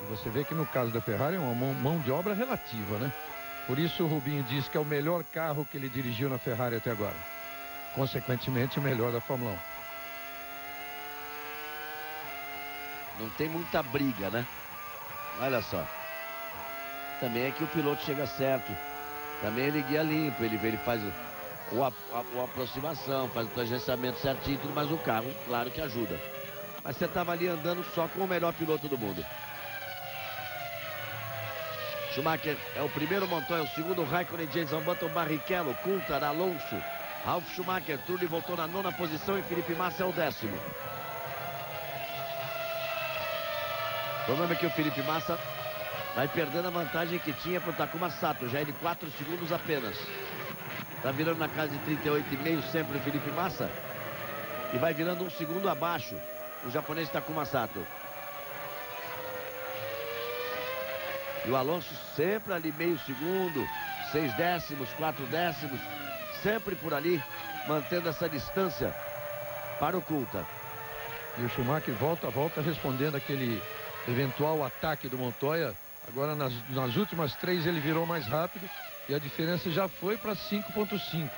Você vê que no caso da Ferrari é uma mão de obra relativa, né? Por isso o Rubinho diz que é o melhor carro que ele dirigiu na Ferrari até agora. Consequentemente, o melhor da Fórmula 1. Não tem muita briga, né? Olha só. Também é que o piloto chega certo. Também ele guia limpo, ele faz a aproximação, faz o tangenciamento certinho, tudo, mas o carro, claro que ajuda. Mas você estava ali andando só com o melhor piloto do mundo. Schumacher é o primeiro, Montoya é o segundo, Raikkonen, Jason Button, Barrichello, Coulthard, Alonso, Ralf Schumacher, Trulli voltou na 9ª posição e Felipe Massa é o 10º. O problema é que o Felipe Massa vai perdendo a vantagem que tinha para o Takuma Sato, já é de 4 segundos apenas. Está virando na casa de 38,5 sempre o Felipe Massa e vai virando 1 segundo abaixo o japonês Takuma Sato. E o Alonso sempre ali meio segundo, 6 décimos, 4 décimos, sempre por ali, mantendo essa distância para o Coulthard. E o Schumacher volta respondendo aquele eventual ataque do Montoya. Agora nas últimas 3 ele virou mais rápido e a diferença já foi para 5,5.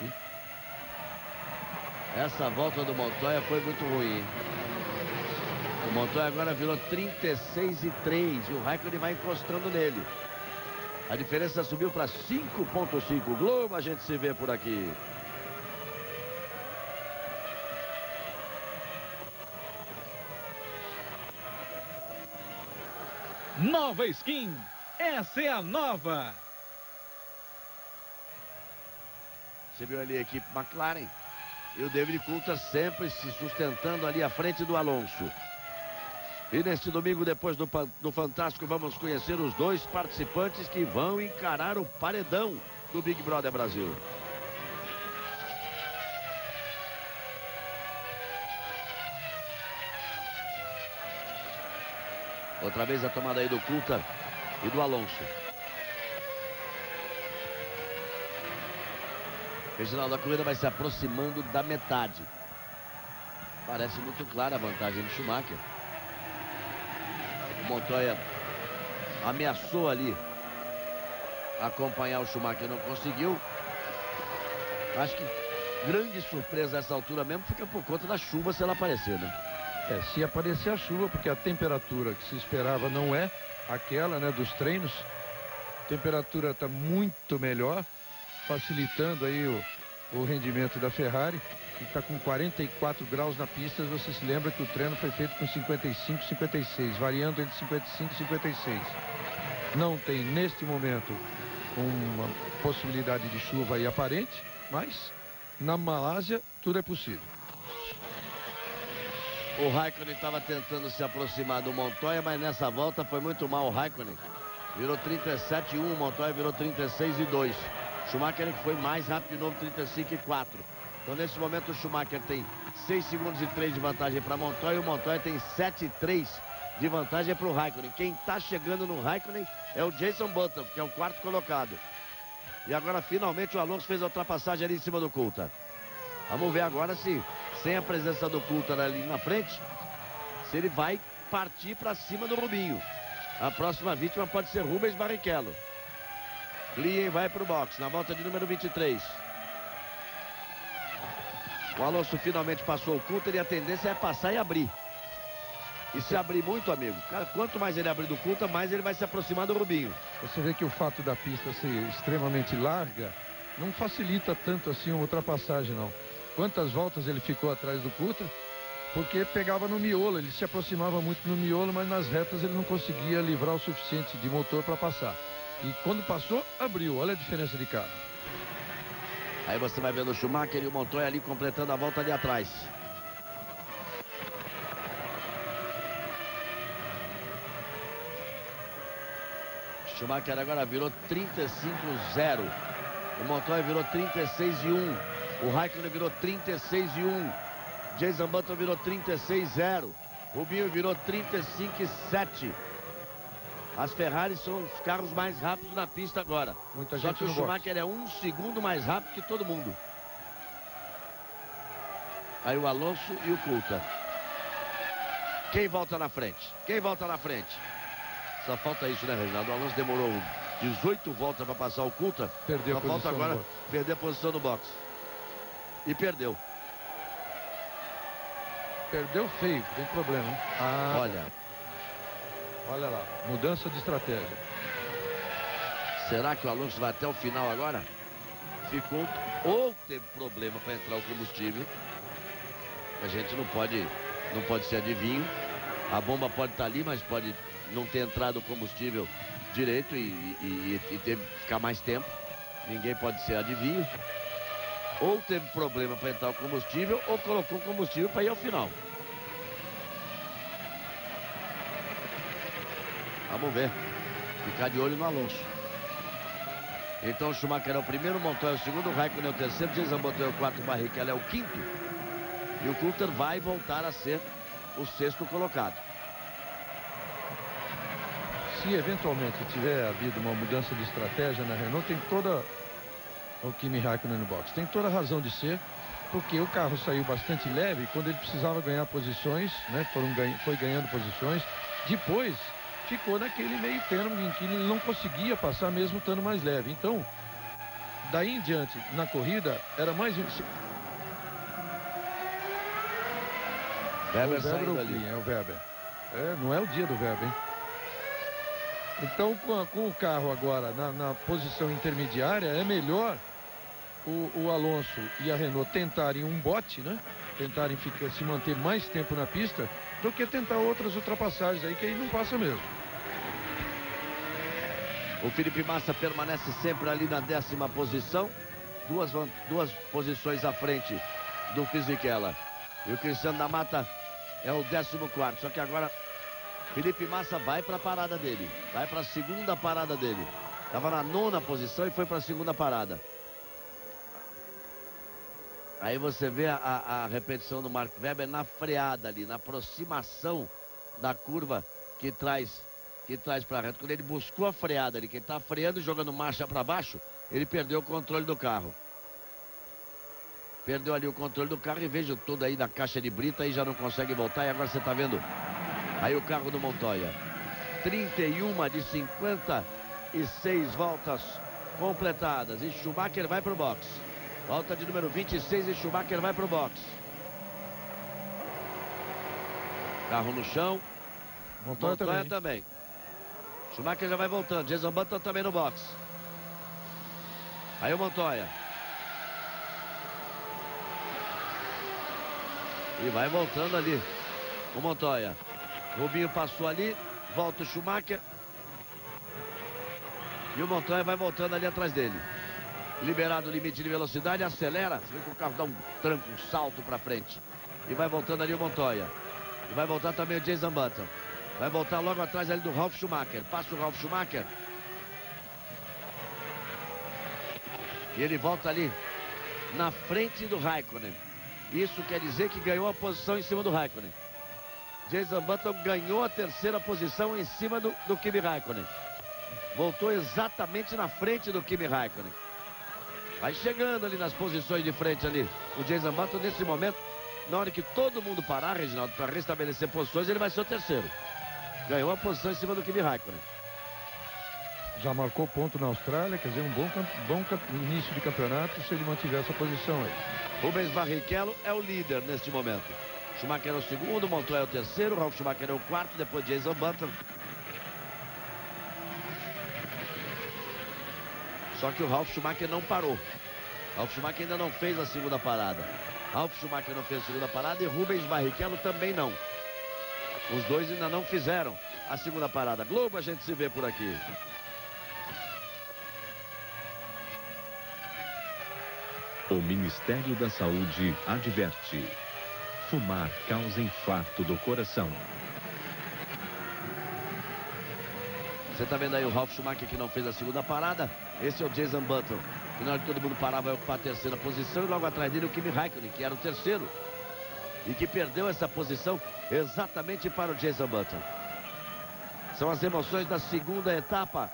Essa volta do Montoya foi muito ruim, hein? O Montoya agora virou 36,3 e o Raikkonen vai encostando nele. A diferença subiu para 5,5. Globo, a gente se vê por aqui. Nova skin. Essa é a nova. Você viu ali a equipe McLaren e o David Coulthard sempre se sustentando ali à frente do Alonso. E neste domingo, depois do Fantástico, vamos conhecer os 2 participantes que vão encarar o paredão do Big Brother Brasil. Outra vez a tomada aí do Coulthard e do Alonso. Reginaldo, a corrida vai se aproximando da metade. Parece muito clara a vantagem do Schumacher. O Montoya ameaçou ali acompanhar o Schumacher, não conseguiu. Acho que grande surpresa nessa altura mesmo fica por conta da chuva, se ela aparecer, né? Se aparecer a chuva, porque a temperatura que se esperava não é aquela, né, dos treinos. A temperatura está muito melhor, facilitando aí o rendimento da Ferrari, que está com 44 graus na pista. Você se lembra que o treino foi feito com 55, 56, variando entre 55 e 56. Não tem neste momento uma possibilidade de chuva aí aparente, mas na Malásia tudo é possível. O Raikkonen estava tentando se aproximar do Montoya, mas nessa volta foi muito mal o Raikkonen. Virou 37,1, o Montoya virou 36,2. Schumacher que foi mais rápido de novo, 35,4. Então nesse momento o Schumacher tem 6 segundos e 3 de vantagem para Montoya e o Montoya tem 7,3 de vantagem para o Raikkonen. Quem está chegando no Raikkonen é o Jason Button, que é o 4º colocado. E agora finalmente o Alonso fez a ultrapassagem ali em cima do Coulthard. Vamos ver agora se, sem a presença do Coulthard ali na frente, se ele vai partir para cima do Rubinho. A próxima vítima pode ser Rubens Barrichello. Glien vai para o box na volta de número 23. O Alonso finalmente passou o Coulthard e a tendência é passar e abrir. E se abrir muito, amigo, cara, quanto mais ele abrir do Coulthard, mais ele vai se aproximar do Rubinho. Você vê que o fato da pista ser extremamente larga não facilita tanto assim a ultrapassagem, não. Quantas voltas ele ficou atrás do Coulthard? Porque pegava no miolo, ele se aproximava muito no miolo, mas nas retas ele não conseguia livrar o suficiente de motor para passar. E quando passou, abriu. Olha a diferença de carro. Aí você vai vendo o Schumacher e o Montoya ali completando a volta ali atrás. Schumacher agora virou 35,0. O Montoya virou 36,1. O Raikkonen virou 36,1. Jason Button virou 36,0. Rubinho virou 35,7. As Ferraris são os carros mais rápidos na pista agora. Muita Só gente que o no Schumacher é 1 segundo mais rápido que todo mundo. Aí o Alonso e o Coulthard. Quem volta na frente? Quem volta na frente? Só falta isso, né, Reginaldo? O Alonso demorou 18 voltas para passar o Coulthard. Perdeu a Só falta posição agora perder a posição no box. E perdeu. Perdeu feio, tem problema, hein? Olha lá, mudança de estratégia. Será que o Alonso vai até o final agora? Ficou ou teve problema para entrar o combustível. A gente não pode ser adivinho. A bomba pode estar ali, mas pode não ter entrado o combustível direito e teve que ficar mais tempo. Ninguém pode ser adivinho. Ou teve problema para entrar o combustível ou colocou o combustível para ir ao final. Vamos ver. Ficar de olho no Alonso. Então o Schumacher é o primeiro, Montoya é o segundo, o Raikkonen é o terceiro, Jason Button é o quarto, Barrichello é o quinto. E o Coulthard vai voltar a ser o sexto colocado. se eventualmente tiver havido uma mudança de estratégia na Renault, tem toda o Kimi Raikkonen no box, tem toda a razão de ser, porque o carro saiu bastante leve quando ele precisava ganhar posições, né? Foi ganhando posições, depois ficou naquele meio termo em que ele não conseguia passar mesmo estando mais leve. Então, daí em diante, na corrida, era mais um... Weber o Weber saindo ali. É o Weber. Não é o dia do Weber, hein? Então, com o carro agora na posição intermediária, é melhor o Alonso e a Renault tentarem um bote, né? Tentarem se manter mais tempo na pista, do que tentar outras ultrapassagens aí, que aí não passa mesmo. O Felipe Massa permanece sempre ali na 10ª posição, duas posições à frente do Fisichella. E o Cristiano da Mata é o 14º. Só que agora Felipe Massa vai para a parada dele, vai para a segunda parada dele. Estava na 9ª posição e foi para a segunda parada. Aí você vê a repetição do Mark Webber na freada ali, na aproximação da curva que traz para a reta. Quando ele buscou a freada ali, que ele está freando e jogando marcha para baixo, ele perdeu o controle do carro. Perdeu ali o controle do carro e veja tudo aí na caixa de brita, aí já não consegue voltar. E agora você está vendo aí o carro do Montoya. 31 de 56 voltas completadas. E Schumacher vai para o box. Volta de número 26 e Schumacher vai para o box. Carro no chão. Montoya também. Schumacher já vai voltando. Jason Button também no box. Aí o Montoya. E vai voltando ali o Montoya. Rubinho passou ali. Volta o Schumacher. E o Montoya vai voltando ali atrás dele. Liberado o limite de velocidade, acelera. Você vê que o carro dá um tranco, um salto para frente. E vai voltando ali o Montoya. E vai voltar também o Jason Button. Vai voltar logo atrás ali do Ralf Schumacher. Passa o Ralf Schumacher. E ele volta ali na frente do Raikkonen. Isso quer dizer que ganhou a posição em cima do Raikkonen. Jason Button ganhou a 3ª posição em cima do Kimi Raikkonen. Voltou exatamente na frente do Kimi Raikkonen. Vai chegando ali nas posições de frente ali. O Jason Button nesse momento, na hora que todo mundo parar, Reginaldo, para restabelecer posições, ele vai ser o 3º. Ganhou a posição em cima do Kimi Raikkonen. Já marcou ponto na Austrália, quer dizer, um bom início de campeonato se ele mantiver essa posição aí. Rubens Barrichello é o líder neste momento. Schumacher é o 2º, Montoya é o 3º, Ralf Schumacher é o 4º, depois Jason Button. Só que o Ralf Schumacher não parou. Ralf Schumacher ainda não fez a segunda parada. Ralf Schumacher não fez a segunda parada e Rubens Barrichello também não. Os dois ainda não fizeram a segunda parada. Globo, a gente se vê por aqui. O Ministério da Saúde adverte: fumar causa infarto do coração. Você está vendo aí o Ralf Schumacher que não fez a segunda parada. Esse é o Jason Button, que na hora que todo mundo parar vai ocupar a 3ª posição. E logo atrás dele o Kimi Raikkonen, que era o 3º. E que perdeu essa posição exatamente para o Jason Button. São as emoções da segunda etapa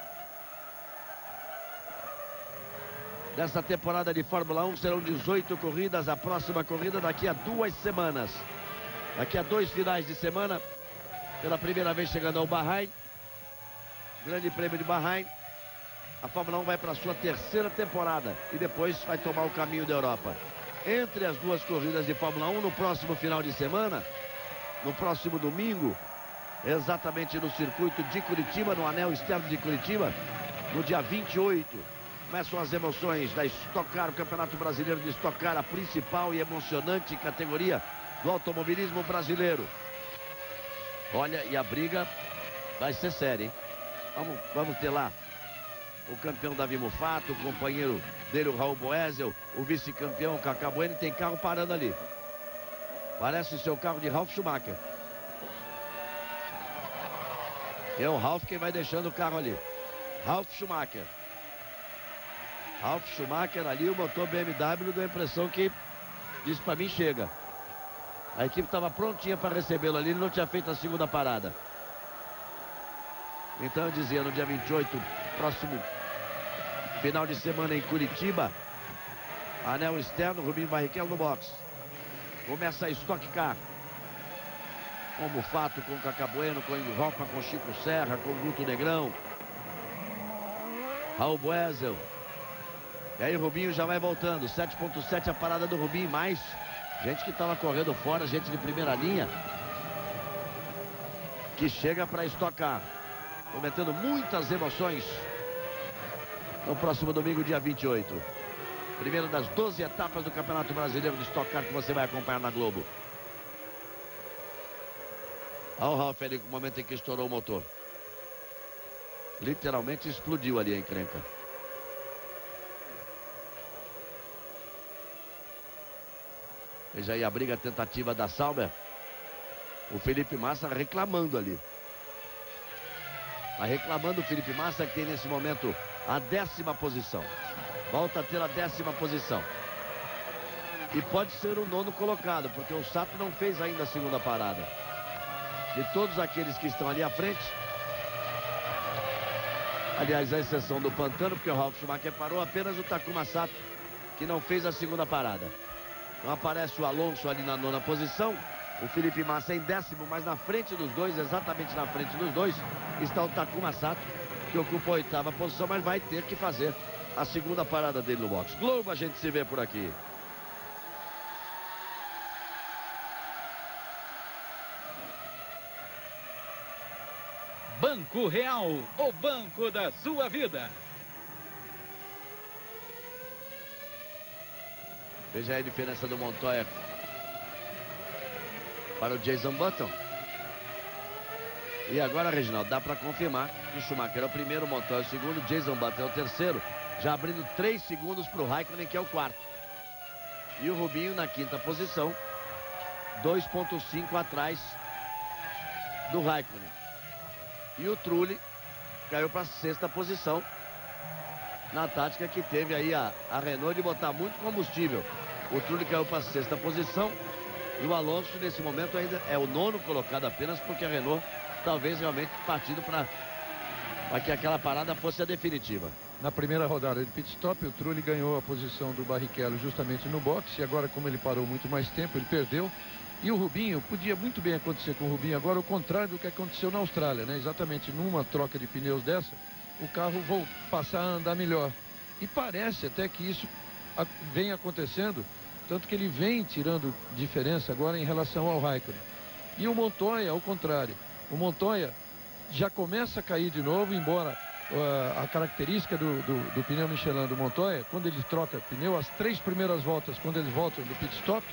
dessa temporada de Fórmula 1. Serão 18 corridas. A próxima corrida daqui a 2 semanas. Daqui a 2 finais de semana. Pela primeira vez chegando ao Bahrein. Grande Prêmio de Bahrein. A Fórmula 1 vai para a sua 3ª temporada. E depois vai tomar o caminho da Europa. Entre as duas corridas de Fórmula 1, no próximo final de semana, no próximo domingo, exatamente no circuito de Curitiba, no anel externo de Curitiba, no dia 28, começam as emoções da Stock Car, o Campeonato Brasileiro de Stock Car, a principal e emocionante categoria do automobilismo brasileiro. Olha, e a briga vai ser séria, hein? Vamos ter lá o campeão Davi Mufato, o companheiro dele, o Raul Boesel, o vice-campeão Cacá Bueno. Tem carro parando ali. Parece o seu carro de Ralf Schumacher. É o Ralf quem vai deixando o carro ali. Ralf Schumacher. Ralf Schumacher ali, o motor BMW, deu a impressão que disse para mim: chega. A equipe estava prontinha para recebê-lo ali, ele não tinha feito a segunda parada. Então eu dizia, no dia 28, próximo final de semana em Curitiba, anel externo, Rubinho Barrichello no box. Começa a Stock Car. Com Mufato, com Cacá Bueno, com Ingo Ropa, com Chico Serra, com Guto Negrão, Raul Boesel. E aí o Rubinho já vai voltando. 7.7 a parada do Rubinho, mais gente que estava correndo fora, gente de primeira linha, que chega para estocar, prometendo muitas emoções no próximo domingo, dia 28. Primeira das 12 etapas do Campeonato Brasileiro de Stock Car que você vai acompanhar na Globo. Olha o Ralf ali, no momento em que estourou o motor. Literalmente explodiu ali a encrenca. Veja aí a briga, a tentativa da Sauber. O Felipe Massa reclamando ali. Está reclamando o Felipe Massa, que tem nesse momento a 10ª posição. Volta a ter a 10ª posição. E pode ser o 9º colocado, porque o Sato não fez ainda a segunda parada. De todos aqueles que estão ali à frente, aliás, a exceção do Pantano, porque o Ralf Schumacher parou, apenas o Takuma Sato, que não fez a segunda parada. Então aparece o Alonso ali na 9ª posição, o Felipe Massa em 10º, mas na frente dos dois, exatamente na frente dos dois, está o Takuma Sato, que ocupa a 8ª posição, mas vai ter que fazer a segunda parada dele no box. Globo, a gente se vê por aqui. Banco Real, o banco da sua vida. Veja aí a diferença do Montoya para o Jason Button. E agora, Reginaldo, dá para confirmar que o Schumacher é o primeiro, o Montoya é o segundo, o Jason Button é o terceiro, já abrindo 3 segundos para o Raikkonen, que é o quarto. E o Rubinho na 5ª posição, 2.5 atrás do Raikkonen. E o Trulli caiu para a 6ª posição, na tática que teve aí a Renault de botar muito combustível. O Trulli caiu para a 6ª posição e o Alonso nesse momento ainda é o 9º colocado, apenas porque a Renault talvez realmente partindo para que aquela parada fosse a definitiva. Na primeira rodada de pit stop, o Trulli ganhou a posição do Barrichello justamente no boxe, e agora, como ele parou muito mais tempo, ele perdeu. E o Rubinho, podia muito bem acontecer com o Rubinho agora o contrário do que aconteceu na Austrália, né? Exatamente numa troca de pneus dessa, o carro passar a andar melhor. E parece até que isso vem acontecendo, tanto que ele vem tirando diferença agora em relação ao Raikkonen. E o Montoya, ao contrário. O Montoya já começa a cair de novo, embora a característica do pneu Michelin do Montoya, quando ele troca pneu, as 3 primeiras voltas, quando eles voltam do pit stop,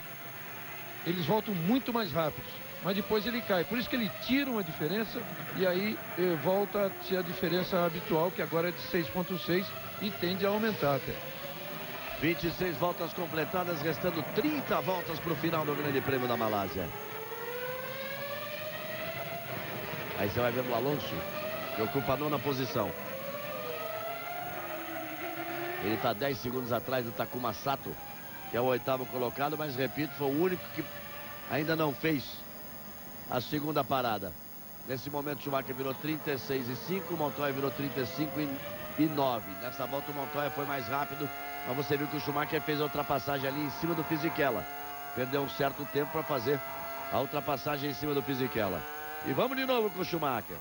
eles voltam muito mais rápidos, mas depois ele cai. Por isso que ele tira uma diferença e aí volta a ser a diferença habitual, que agora é de 6.6 e tende a aumentar até. 26 voltas completadas, restando 30 voltas para o final do Grande Prêmio da Malásia. Aí você vai vendo o Alonso, que ocupa a 9ª posição. Ele está 10 segundos atrás do Takuma Sato, que é o 8º colocado, mas repito, foi o único que ainda não fez a segunda parada. Nesse momento o Schumacher virou 36,5, o Montoya virou 35,9. Nessa volta o Montoya foi mais rápido, mas você viu que o Schumacher fez a ultrapassagem ali em cima do Fisichella. Perdeu um certo tempo para fazer a ultrapassagem em cima do Fisichella. E vamos de novo com o Schumacher.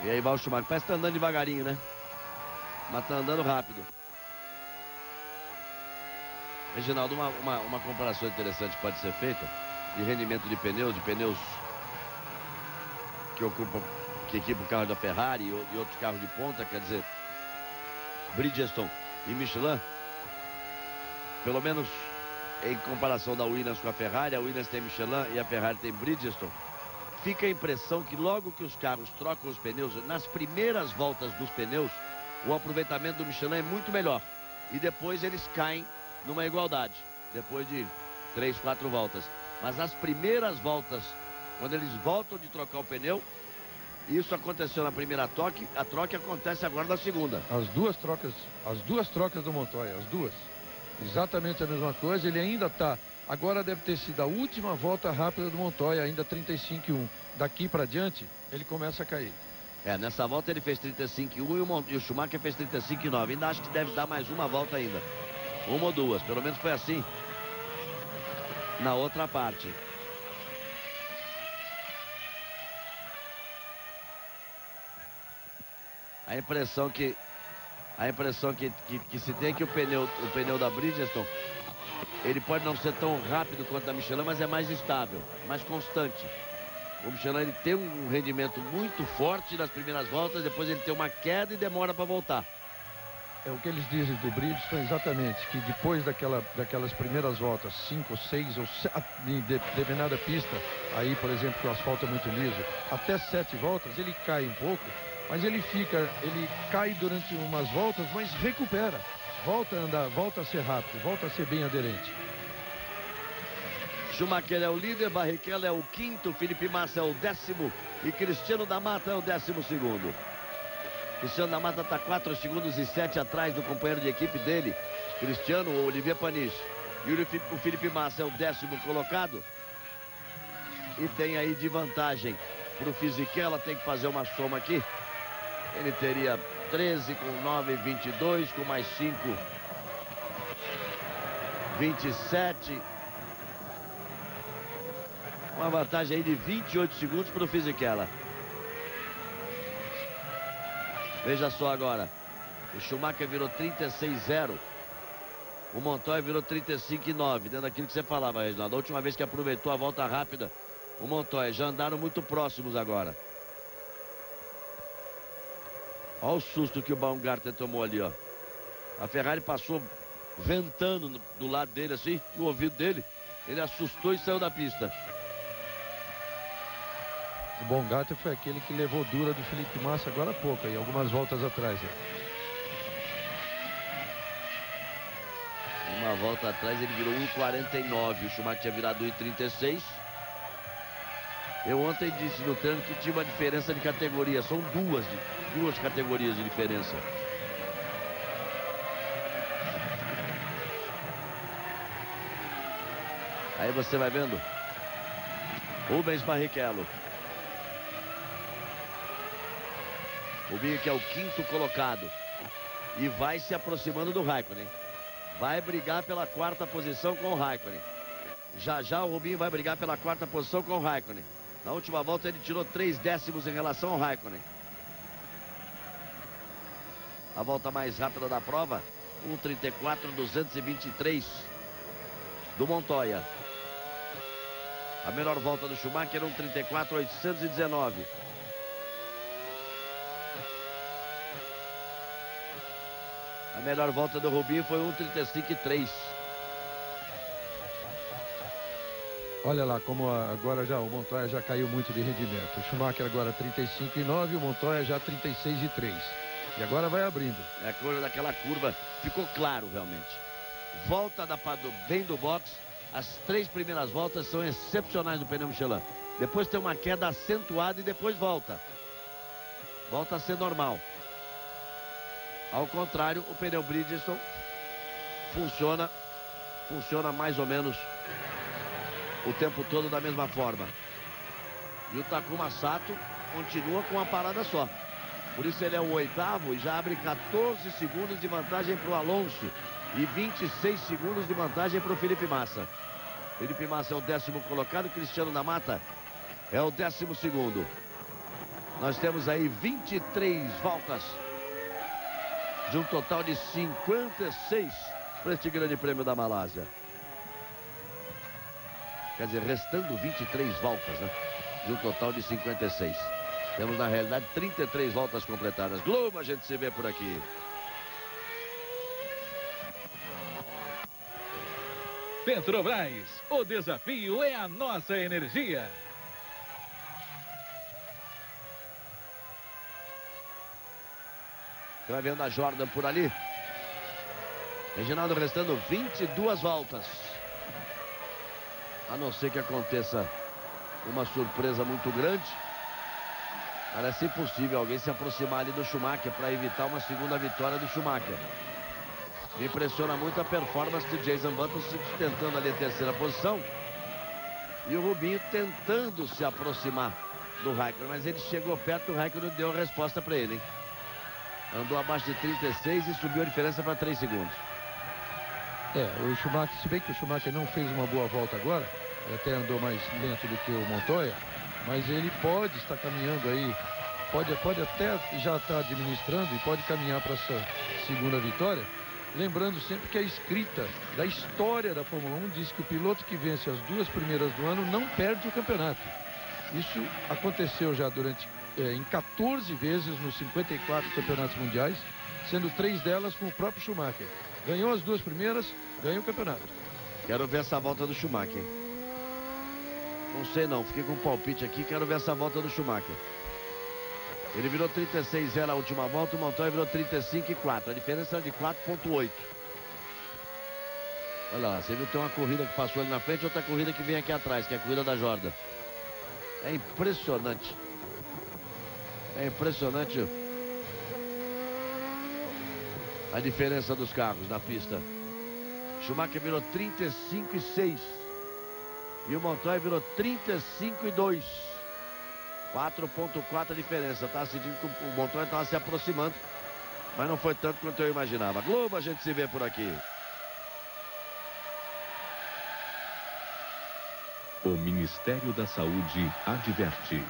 E aí vai o Schumacher. Parece que tá andando devagarinho, né? Mas tá andando rápido. Reginaldo, uma comparação interessante pode ser feita de rendimento de pneus que equipam o carro da Ferrari e outros carros de ponta, quer dizer, Bridgestone e Michelin. Pelo menos em comparação da Williams com a Ferrari, a Williams tem Michelin e a Ferrari tem Bridgestone. Fica a impressão que logo que os carros trocam os pneus, nas primeiras voltas dos pneus, o aproveitamento do Michelin é muito melhor. E depois eles caem numa igualdade, depois de 3, 4 voltas. Mas nas primeiras voltas, quando eles voltam de trocar o pneu, Isso aconteceu na primeira troca, a troca acontece agora na segunda. As duas trocas do Montoya, as duas. Exatamente a mesma coisa, ele ainda está. Agora deve ter sido a última volta rápida do Montoya, ainda 35,1. Daqui para diante, ele começa a cair. Nessa volta ele fez 35,1 e o Schumacher fez 35,9. Ainda acho que deve dar mais uma volta ainda. Uma ou duas, pelo menos foi assim na outra parte. A impressão que se tem é que o pneu da Bridgestone, ele pode não ser tão rápido quanto a Michelin, mas é mais estável, mais constante. O Michelin, ele tem um rendimento muito forte nas primeiras voltas, depois ele tem uma queda e demora para voltar. É o que eles dizem do Bridgestone, exatamente, que depois daquelas primeiras voltas, 5, 6 ou 7, em determinada pista, aí, por exemplo, que o asfalto é muito liso, até 7 voltas, ele cai um pouco, mas ele cai durante umas voltas, mas recupera. Volta a andar, volta a ser rápido, volta a ser bem aderente. Schumacher é o líder, Barrichello é o quinto, Felipe Massa é o 10º e Cristiano da Mata é o 12º. Cristiano da Mata está 4 segundos e 7 atrás do companheiro de equipe dele, Cristiano ou Olivier Panis. E o Felipe Massa é o 10º colocado. E tem aí de vantagem para o Fisichella, tem que fazer uma soma aqui. Ele teria 13 com 9, 22, com mais 5, 27. Uma vantagem aí de 28 segundos para o Fisichella. Veja só agora. O Schumacher virou 36,0. O Montoya virou 35,9. Dentro daquilo que você falava, Reginaldo. A última vez que aproveitou a volta rápida, o Montoya. Já andaram muito próximos agora. Olha o susto que o Baumgartner tomou ali, ó. A Ferrari passou ventando do lado dele, assim, no ouvido dele. Ele assustou e saiu da pista. O Baumgartner foi aquele que levou dura do Felipe Massa agora há pouco, aí, algumas voltas atrás. Uma volta atrás ele virou 1,49. O Schumacher tinha virado 1,36. Eu ontem disse no treino que tinha uma diferença de categoria. São duas categorias de diferença. Aí você vai vendo. Rubens Barrichello. Rubinho, que é o quinto colocado. E vai se aproximando do Raikkonen. Vai brigar pela quarta posição com o Raikkonen. Já o Rubinho vai brigar pela quarta posição com o Raikkonen. Na última volta ele tirou 3 décimos em relação ao Raikkonen. A volta mais rápida da prova, 1:34.223 do Montoya. A melhor volta do Schumacher, 1:34.819. A melhor volta do Rubinho foi 1:35.3. Olha lá como agora já o Montoya já caiu muito de rendimento. O Schumacher agora 35,9, o Montoya já 36,3. E agora vai abrindo. A cor daquela curva ficou claro realmente. Volta vem do box. As 3 primeiras voltas são excepcionais do pneu Michelin. Depois tem uma queda acentuada e depois volta. Volta a ser normal. Ao contrário, o pneu Bridgestone funciona mais ou menos o tempo todo da mesma forma. E o Takuma Sato continua com uma parada só. Por isso ele é o 8º e já abre 14 segundos de vantagem para o Alonso e 26 segundos de vantagem para o Felipe Massa. Felipe Massa é o 10º colocado, Cristiano da Mata é o 12º. Nós temos aí 23 voltas de um total de 56 para este Grande Prêmio da Malásia. Quer dizer, restando 23 voltas, né? De um total de 56. Temos, na realidade, 33 voltas completadas. Globo, a gente se vê por aqui. Petrobras, o desafio é a nossa energia. Você vai vendo a Jordan por ali. Reginaldo, restando 22 voltas. A não ser que aconteça uma surpresa muito grande. Parece impossível alguém se aproximar ali do Schumacher para evitar uma segunda vitória do Schumacher. Me impressiona muito a performance do Jason Button tentando ali a terceira posição. E o Rubinho tentando se aproximar do Raikkonen, mas ele chegou perto, o Raikkonen deu a resposta para ele, hein? Andou abaixo de 36 e subiu a diferença para 3 segundos. O Schumacher, se bem que o Schumacher não fez uma boa volta agora, até andou mais lento do que o Montoya, mas ele pode estar caminhando aí, pode até já estar administrando e pode caminhar para essa segunda vitória. Lembrando sempre que a escrita da história da Fórmula 1 diz que o piloto que vence as 2 primeiras do ano não perde o campeonato. Isso aconteceu já em 14 vezes nos 54 campeonatos mundiais, sendo 3 delas com o próprio Schumacher. Ganhou as 2 primeiras, ganha o campeonato. Quero ver essa volta do Schumacher. Não sei não, fiquei com um palpite aqui, quero ver essa volta do Schumacher. Ele virou 36,0 a última volta, o Montoya virou 35,4. A diferença era de 4,8. Olha lá, você viu que tem uma corrida que passou ali na frente, outra corrida que vem aqui atrás, que é a corrida da Jordan. É impressionante. É impressionante a diferença dos carros na pista. Schumacher virou 35,6. E o Montoya virou 35,2. 4,4 a diferença. Tá sentindo que o Montoya estava se aproximando, mas não foi tanto quanto eu imaginava. Globo, a gente se vê por aqui. O Ministério da Saúde adverte: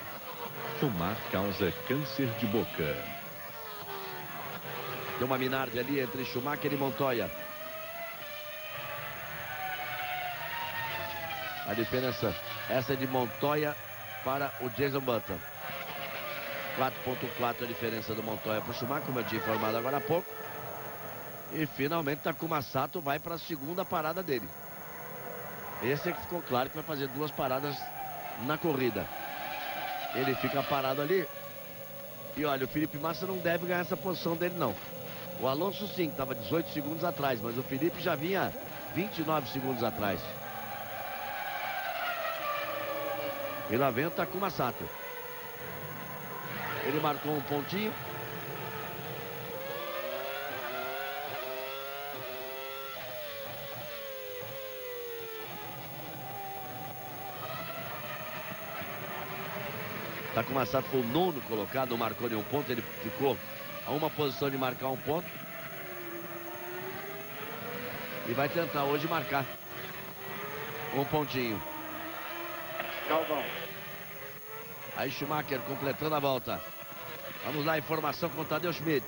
fumar causa câncer de boca. Tem uma Minardi ali entre Schumacher e Montoya. A diferença, essa é de Montoya para o Jason Button. 4,4 a diferença do Montoya para o Schumacher, como eu tinha informado agora há pouco. E finalmente Takuma Sato vai para a segunda parada dele. Esse é que ficou claro que vai fazer 2 paradas na corrida. Ele fica parado ali. E olha, o Felipe Massa não deve ganhar essa posição dele não. O Alonso sim, estava 18 segundos atrás, mas o Felipe já vinha 29 segundos atrás. E lá vem o Takuma Sato. Ele marcou um pontinho. Takuma Sato foi o 9º colocado, não marcou nenhum ponto. Ele ficou a uma posição de marcar um ponto. E vai tentar hoje marcar um pontinho. Galvão. Aí Schumacher completando a volta. Vamos lá, informação com o Tadeu Schmidt.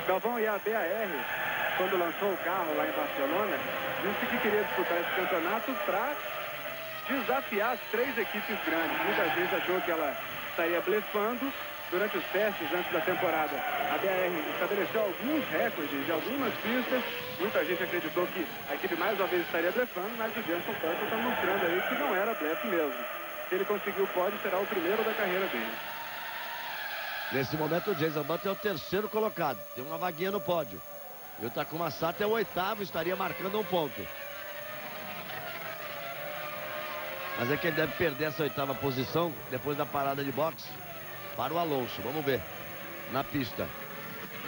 Galvão, e a BAR, quando lançou o carro lá em Barcelona, disse que queria disputar esse campeonato para desafiar as 3 equipes grandes. Muita gente achou que ela estaria blefando durante os testes antes da temporada. A BAR estabeleceu alguns recordes de algumas pistas. Muita gente acreditou que a equipe mais uma vez estaria blefando, mas o Jenson Button está mostrando aí que não era blefe mesmo. Se ele conseguir o pódio, será o primeiro da carreira dele. Nesse momento o Jason Button é o 3º colocado. Tem uma vaguinha no pódio. E o Takuma Sato é o 8º, estaria marcando um ponto. Mas é que ele deve perder essa 8ª posição depois da parada de boxe para o Alonso. Vamos ver na pista.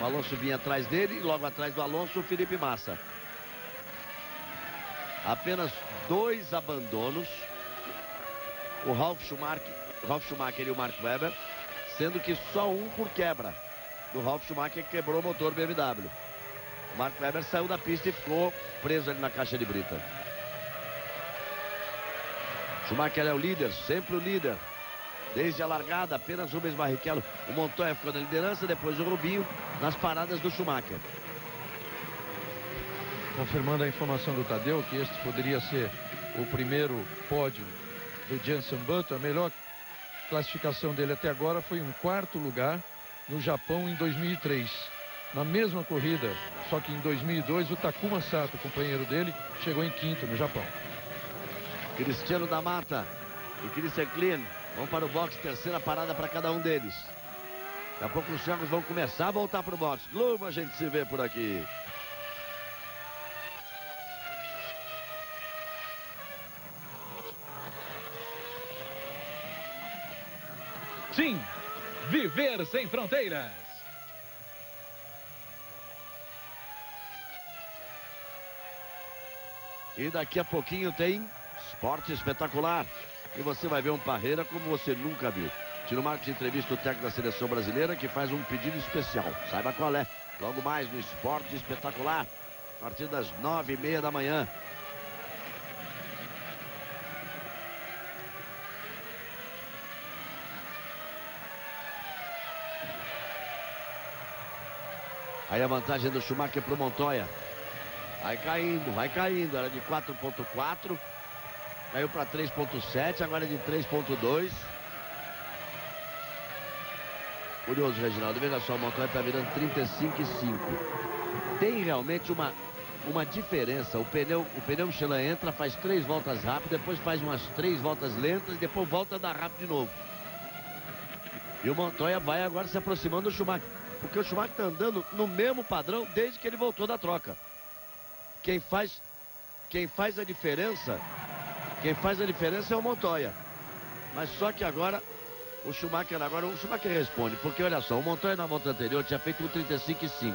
O Alonso vinha atrás dele e logo atrás do Alonso o Felipe Massa. Apenas 2 abandonos. O Ralf Schumacher e o Mark Webber, sendo que só um por quebra do Ralf Schumacher, que quebrou o motor BMW. O Mark Webber saiu da pista e ficou preso ali na caixa de brita. Schumacher é o líder, sempre o líder. Desde a largada, apenas Rubens Barrichello. O Montoya ficou na liderança, depois o Rubinho nas paradas do Schumacher. Confirmando a informação do Tadeu, que este poderia ser o primeiro pódio do Jenson Button. A melhor classificação dele até agora foi um 4º lugar no Japão em 2003. Na mesma corrida, só que em 2002, o Takuma Sato, companheiro dele, chegou em 5º no Japão. Cristiano da Mata e Christian Klein vão para o boxe, 3ª parada para cada um deles. Daqui a pouco os jogos vão começar a voltar para o boxe. Globo, a gente se vê por aqui. Sim, viver sem fronteiras. E daqui a pouquinho tem Esporte Espetacular. E você vai ver um Parreira como você nunca viu. Tino Marcos entrevista o técnico da seleção brasileira que faz um pedido especial. Saiba qual é. Logo mais no Esporte Espetacular. A partir das 9h30 da manhã. Aí a vantagem do Schumacher para o Montoya. Vai caindo. Era de 4.4. Caiu para 3.7. Agora é de 3.2. Curioso, Reginaldo. Veja só, o Montoya está virando 35,5. Tem realmente uma diferença. O pneu Michelin entra, faz 3 voltas rápidas, depois faz umas 3 voltas lentas e depois volta a dar rápido de novo. E o Montoya vai agora se aproximando do Schumacher. Porque o Schumacher está andando no mesmo padrão desde que ele voltou da troca. Quem faz a diferença é o Montoya. Mas só que agora o Schumacher responde. Porque olha só, o Montoya na volta anterior tinha feito um 35,5.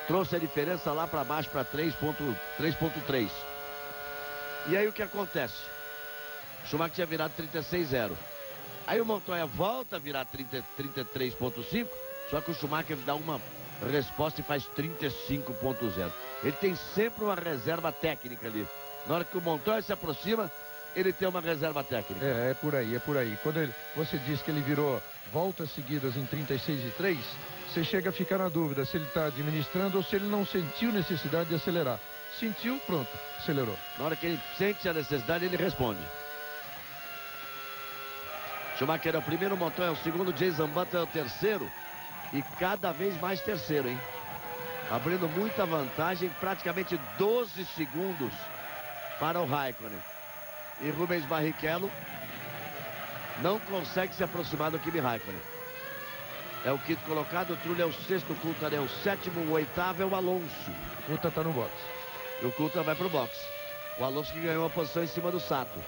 Trouxe a diferença lá para baixo para 3.3. E aí o que acontece? O Schumacher tinha virado 36,0. Aí o Montoya volta a virar 33,5. Só que o Schumacher dá uma resposta e faz 35,0. Ele tem sempre uma reserva técnica ali. Na hora que o Montoya se aproxima, ele tem uma reserva técnica. É por aí. Quando você diz que ele virou voltas seguidas em 36,3, você chega a ficar na dúvida se ele está administrando ou se ele não sentiu necessidade de acelerar. Sentiu, pronto, acelerou. Na hora que ele sente a necessidade, ele responde. Schumacher é o primeiro, Montoya é o segundo, Jason Button é o terceiro. E cada vez mais terceiro, hein? Abrindo muita vantagem, praticamente 12 segundos para o Raikkonen. E Rubens Barrichello não consegue se aproximar do Kimi Raikkonen. É o quinto colocado, o Trulli é o sexto, o Coulthard é o sétimo, o oitavo é o Alonso. O Coulthard está no box. E o Coulthard vai para o box. O Alonso que ganhou a posição em cima do Sato.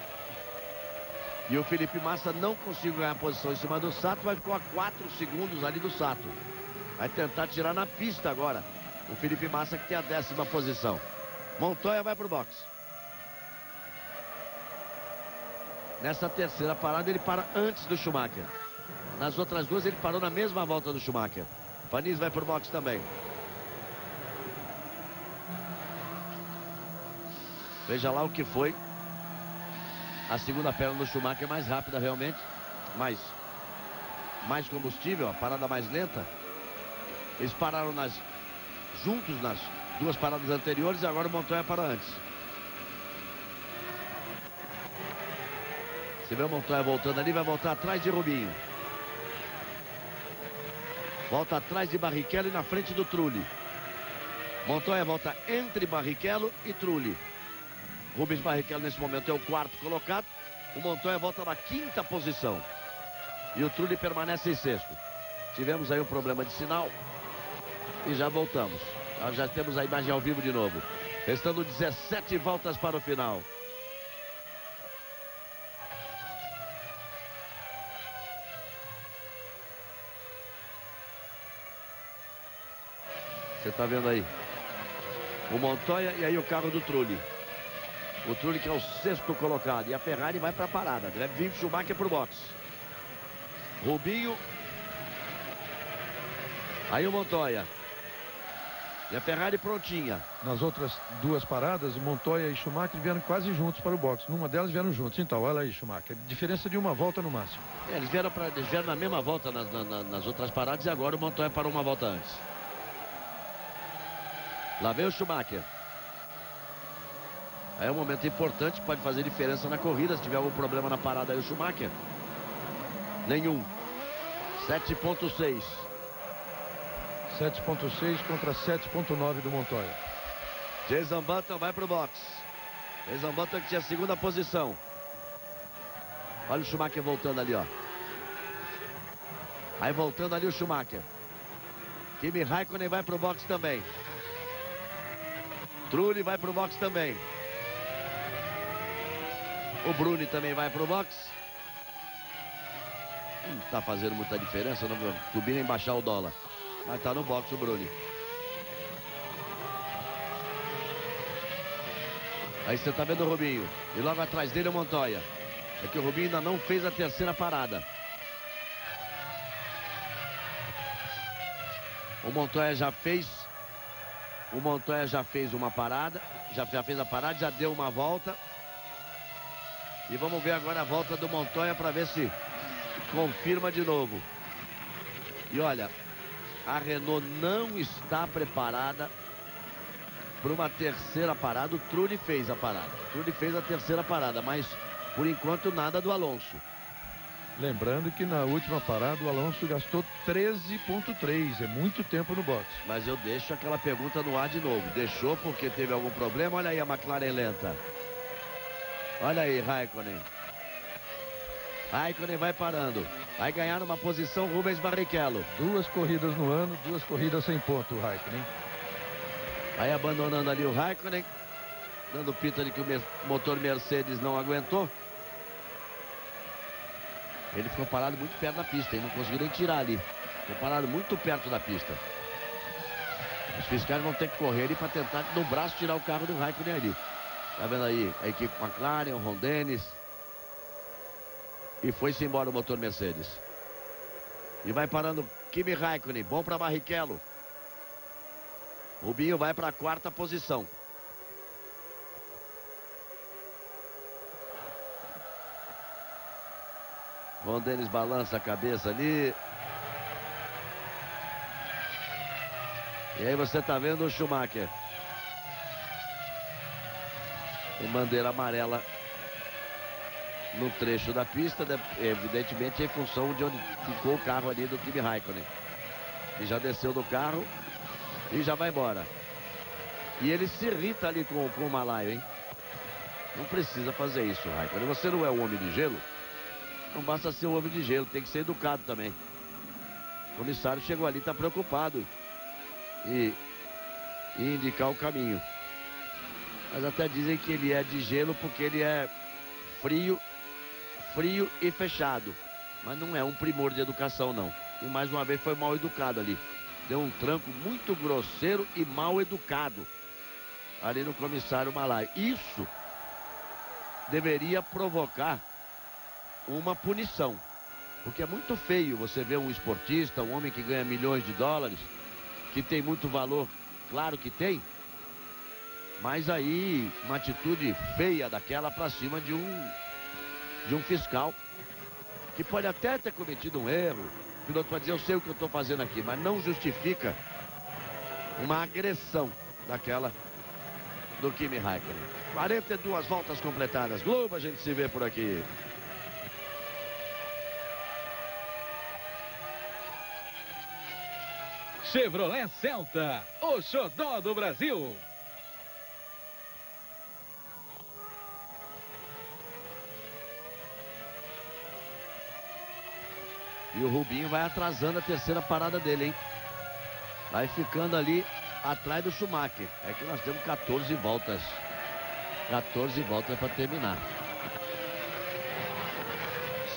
E o Felipe Massa não conseguiu ganhar a posição em cima do Sato, mas ficou a 4 segundos ali do Sato. Vai tentar tirar na pista agora. O Felipe Massa que tem a 10ª posição. Montoya vai para o box. Nessa terceira parada ele para antes do Schumacher. Nas outras duas ele parou na mesma volta do Schumacher. Panis vai para o box também. Veja lá o que foi. A segunda perna do Schumacher é mais rápida realmente. Mais combustível, a parada mais lenta. Eles pararam juntos nas duas paradas anteriores e agora o Montoya para antes. Você vê o Montoya voltando ali, vai voltar atrás de Rubinho. Volta atrás de Barrichello e na frente do Trulli. Montoya volta entre Barrichello e Trulli. Rubens Barrichello nesse momento é o quarto colocado. O Montoya volta na 5ª posição. E o Trulli permanece em sexto. Tivemos aí um problema de sinal. E já voltamos. Já temos a imagem ao vivo de novo. Restando 17 voltas para o final. Você está vendo aí o Montoya e aí o carro do Trulli. O Trulli que é o sexto colocado. E a Ferrari vai para a parada. Deve vir Schumacher para o box. Rubinho. Aí o Montoya. E a Ferrari prontinha. Nas outras duas paradas, o Montoya e Schumacher vieram quase juntos para o box. Numa delas vieram juntos. Então, olha aí, Schumacher. Diferença de uma volta no máximo. Eles vieram na mesma volta nas outras paradas e agora o Montoya parou uma volta antes. Lá vem o Schumacher. Aí é um momento importante, pode fazer diferença na corrida. Se tiver algum problema na parada aí o Schumacher. Nenhum. 7.6. 7.6 contra 7.9 do Montoya. Jason Button vai pro box. Jason Button que tinha a segunda posição. Olha o Schumacher voltando ali, ó. Aí voltando ali o Schumacher. Kimi Raikkonen vai pro box também. Trulli vai pro box também. O Bruni também vai pro box. Não tá fazendo muita diferença, não subir nem baixar o dólar. Mas tá no boxe o Bruni. Aí você tá vendo o Rubinho. E logo atrás dele o Montoya. É que o Rubinho ainda não fez a terceira parada. O Montoya já fez. O Montoya já fez uma parada. Já fez a parada, já deu uma volta. E vamos ver agora a volta do Montoya para ver se confirma de novo. E olha, a Renault não está preparada para uma terceira parada. O Trulli fez a parada. O Trulli fez a terceira parada, mas por enquanto nada do Alonso. Lembrando que na última parada o Alonso gastou 13,3. É muito tempo no boxe. Mas eu deixo aquela pergunta no ar de novo. Deixou porque teve algum problema? Olha aí a McLaren lenta. Olha aí, Raikkonen. Raikkonen vai parando. Vai ganhar uma posição Rubens Barrichello. 2 corridas no ano, 2 corridas sem ponto o Raikkonen. Aí abandonando ali o Raikkonen. Dando pita de que o motor Mercedes não aguentou. Ele ficou parado muito perto da pista. Ele não conseguiu nem tirar ali. Ficou parado muito perto da pista. Os fiscais vão ter que correr ali para tentar no braço tirar o carro do Raikkonen ali. Tá vendo aí? A equipe McLaren, o Ron Dennis. E foi-se embora o motor Mercedes. E vai parando Kimi Raikkonen. Bom para Barrichello. Rubinho vai para a 4ª posição. Ron Dennis balança a cabeça ali. E aí você tá vendo o Schumacher. Com bandeira amarela no trecho da pista, evidentemente em função de onde ficou o carro ali do Kimi Raikkonen. E já desceu do carro e já vai embora. E ele se irrita ali com o Malaio, hein? Não precisa fazer isso, Raikkonen. Você não é um homem de gelo? Não basta ser um homem de gelo, tem que ser educado também. O comissário chegou ali, está preocupado e indicar o caminho. Mas até dizem que ele é de gelo porque ele é frio e fechado. Mas não é um primor de educação, não. E mais uma vez foi mal educado ali. Deu um tranco muito grosseiro e mal educado ali no comissário Malaio. Isso deveria provocar uma punição. Porque é muito feio você ver um esportista, um homem que ganha milhões de dólares, que tem muito valor, claro que tem, mas aí uma atitude feia daquela para cima de um fiscal que pode até ter cometido um erro. O piloto pode dizer, eu sei o que eu estou fazendo aqui, mas não justifica uma agressão daquela do Kimi Raikkonen. 42 voltas completadas. Globo, a gente se vê por aqui. Chevrolet Celta, o xodó do Brasil. E o Rubinho vai atrasando a terceira parada dele, hein? Vai ficando ali atrás do Schumacher. É que nós temos 14 voltas. 14 voltas para terminar.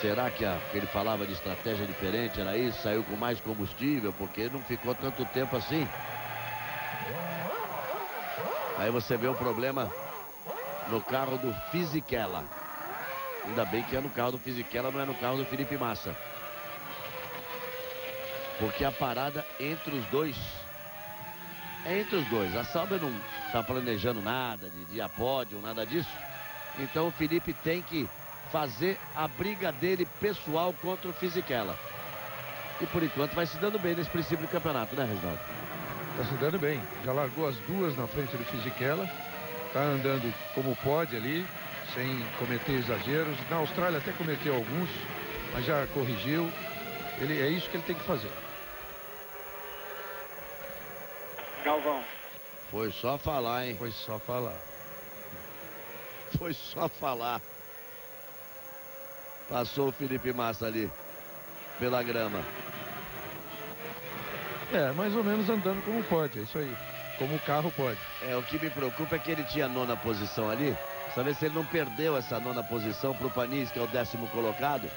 Será que ele falava de estratégia diferente? Era isso? Saiu com mais combustível? Porque não ficou tanto tempo assim. Aí você vê o problema no carro do Fisichella. Ainda bem que é no carro do Fisichella, não é no carro do Felipe Massa. Porque a parada entre os dois é entre os dois. A Sauber não está planejando nada de pódio, nada disso. Então o Felipe tem que fazer a briga dele pessoal contra o Fisichella. E por enquanto vai se dando bem nesse princípio do campeonato, né, Reginaldo? Está se dando bem. Já largou as duas na frente do Fisichella. Está andando como pode ali, sem cometer exageros. Na Austrália até cometeu alguns, mas já corrigiu. É isso que ele tem que fazer. Galvão. Foi só falar, hein? Foi só falar. Foi só falar. Passou o Felipe Massa ali pela grama. É, mais ou menos andando como pode, é isso aí. Como o carro pode. O que me preocupa é que ele tinha a 9ª posição ali. Saber se ele não perdeu essa 9ª posição para o Panis, que é o 10º colocado.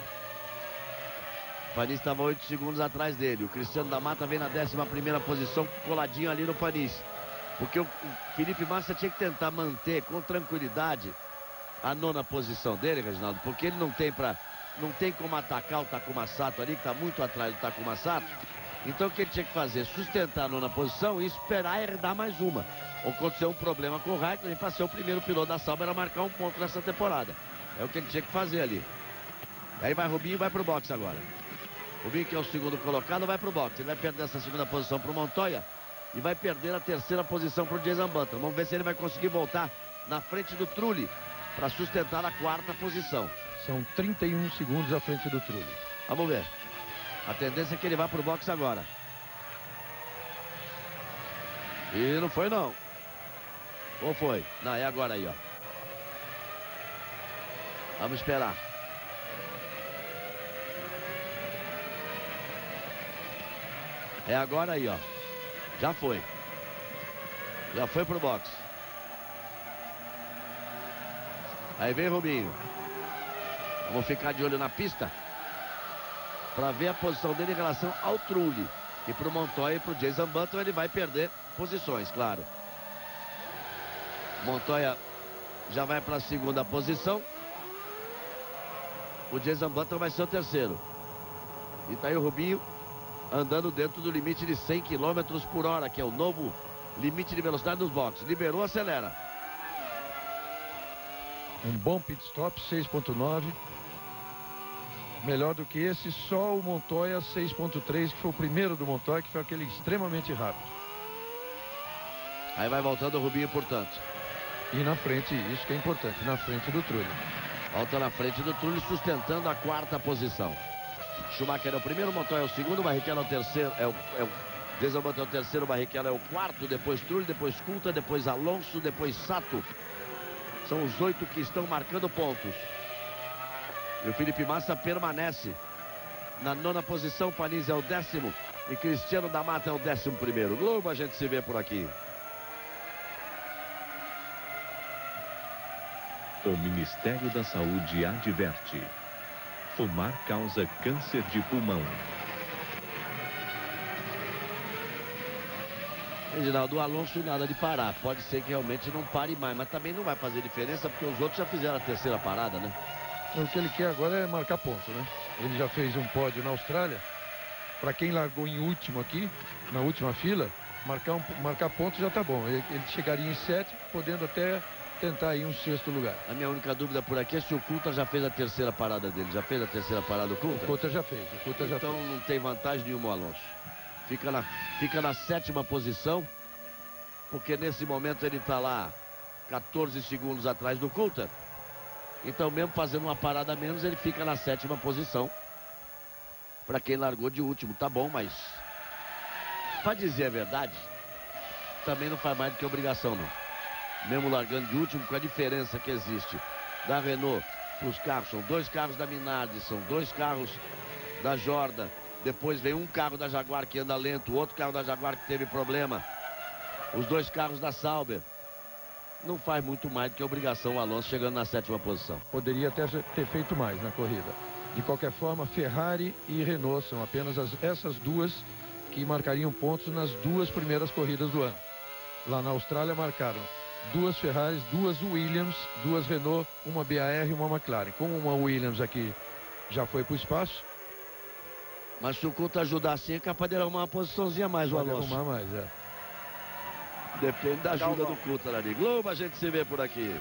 Panis estava 8 segundos atrás dele. O Cristiano da Mata vem na 11ª posição, coladinho ali no Panis. Porque o Felipe Massa tinha que tentar manter com tranquilidade a 9ª posição dele, Reginaldo, porque ele não tem como atacar o Takuma Sato ali, que está muito atrás do Takuma Sato. Então o que ele tinha que fazer? Sustentar a 9ª posição e esperar herdar mais uma. Aconteceu um problema com o Raikkonen para ser o primeiro piloto da Sauber a marcar um ponto nessa temporada. É o que ele tinha que fazer ali. Aí vai Rubinho e vai pro boxe agora. Rubinho, que é o segundo colocado, vai pro boxe. Ele vai perder essa 2ª posição pro Montoya e vai perder a 3ª posição pro Jason Button. Vamos ver se ele vai conseguir voltar na frente do Trulli para sustentar a 4ª posição. São 31 segundos à frente do Trulli. Vamos ver. A tendência é que ele vá pro boxe agora. E não foi, não. Ou foi? Não, é agora aí, ó. Vamos esperar. É agora aí, ó. Já foi. Já foi pro boxe. Aí vem Rubinho. Vamos ficar de olho na pista para ver a posição dele em relação ao Trulli. E pro Montoya e pro Jason Button ele vai perder posições, claro. Montoya já vai para a 2ª posição. O Jason Button vai ser o 3º. E tá aí o Rubinho andando dentro do limite de 100 km por hora, que é o novo limite de velocidade dos boxes. Liberou, acelera. Um bom pit stop, 6.9. Melhor do que esse, só o Montoya 6.3, que foi o primeiro do Montoya, que foi aquele extremamente rápido. Aí vai voltando o Rubinho, portanto. E na frente, isso que é importante, na frente do Trulli. Volta na frente do Trulli, sustentando a 4ª posição. Schumacher é o primeiro, Montoya é o segundo, Barrichello é o terceiro, Jason Button é o terceiro, Barrichello é o 4º, depois Trulli, depois Coulthard, depois Alonso, depois Sato. São os 8 que estão marcando pontos. E o Felipe Massa permanece na 9ª posição, Panis é o 10º e Cristiano da Mata é o 11º. Globo, a gente se vê por aqui. O Ministério da Saúde adverte: fumar causa câncer de pulmão. Reginaldo, o Alonso nada de parar. Pode ser que realmente não pare mais, mas também não vai fazer diferença porque os outros já fizeram a 3ª parada, né? O que ele quer agora é marcar ponto, né? Ele já fez um pódio na Austrália. Para quem largou em último aqui, na última fila, marcar ponto já tá bom. Ele chegaria em 7º, podendo até tentar aí um 6º lugar. A minha única dúvida por aqui é se o Coulthard já fez a 3ª parada dele. Já fez a 3ª parada do Coulthard? O Coulthard já fez. Então não tem vantagem nenhuma o Alonso. Fica na 7ª posição, porque nesse momento ele está lá 14 segundos atrás do Coulthard. Então, mesmo fazendo uma parada a menos, ele fica na 7ª posição. Para quem largou de último, tá bom, mas para dizer a verdade, também não faz mais do que obrigação, não. Mesmo largando de último, com a diferença que existe da Renault para os carros, são 2 carros da Minardi, são 2 carros da Jordan. Depois vem um carro da Jaguar que anda lento, outro carro da Jaguar que teve problema. Os 2 carros da Sauber. Não faz muito mais do que obrigação o Alonso chegando na 7ª posição. Poderia até ter feito mais na corrida. De qualquer forma, Ferrari e Renault são apenas essas duas que marcariam pontos nas 2 primeiras corridas do ano. Lá na Austrália marcaram 2 Ferraris, 2 Williams, 2 Renault, uma BAR e uma McLaren. Como uma Williams aqui já foi para o espaço. Mas se o Coulthard ajudar assim, é capaz de arrumar uma posiçãozinha a mais, o Alonso. Arrumar mais, é. Depende da ajuda do Coulthard ali. Globo, a gente se vê por aqui.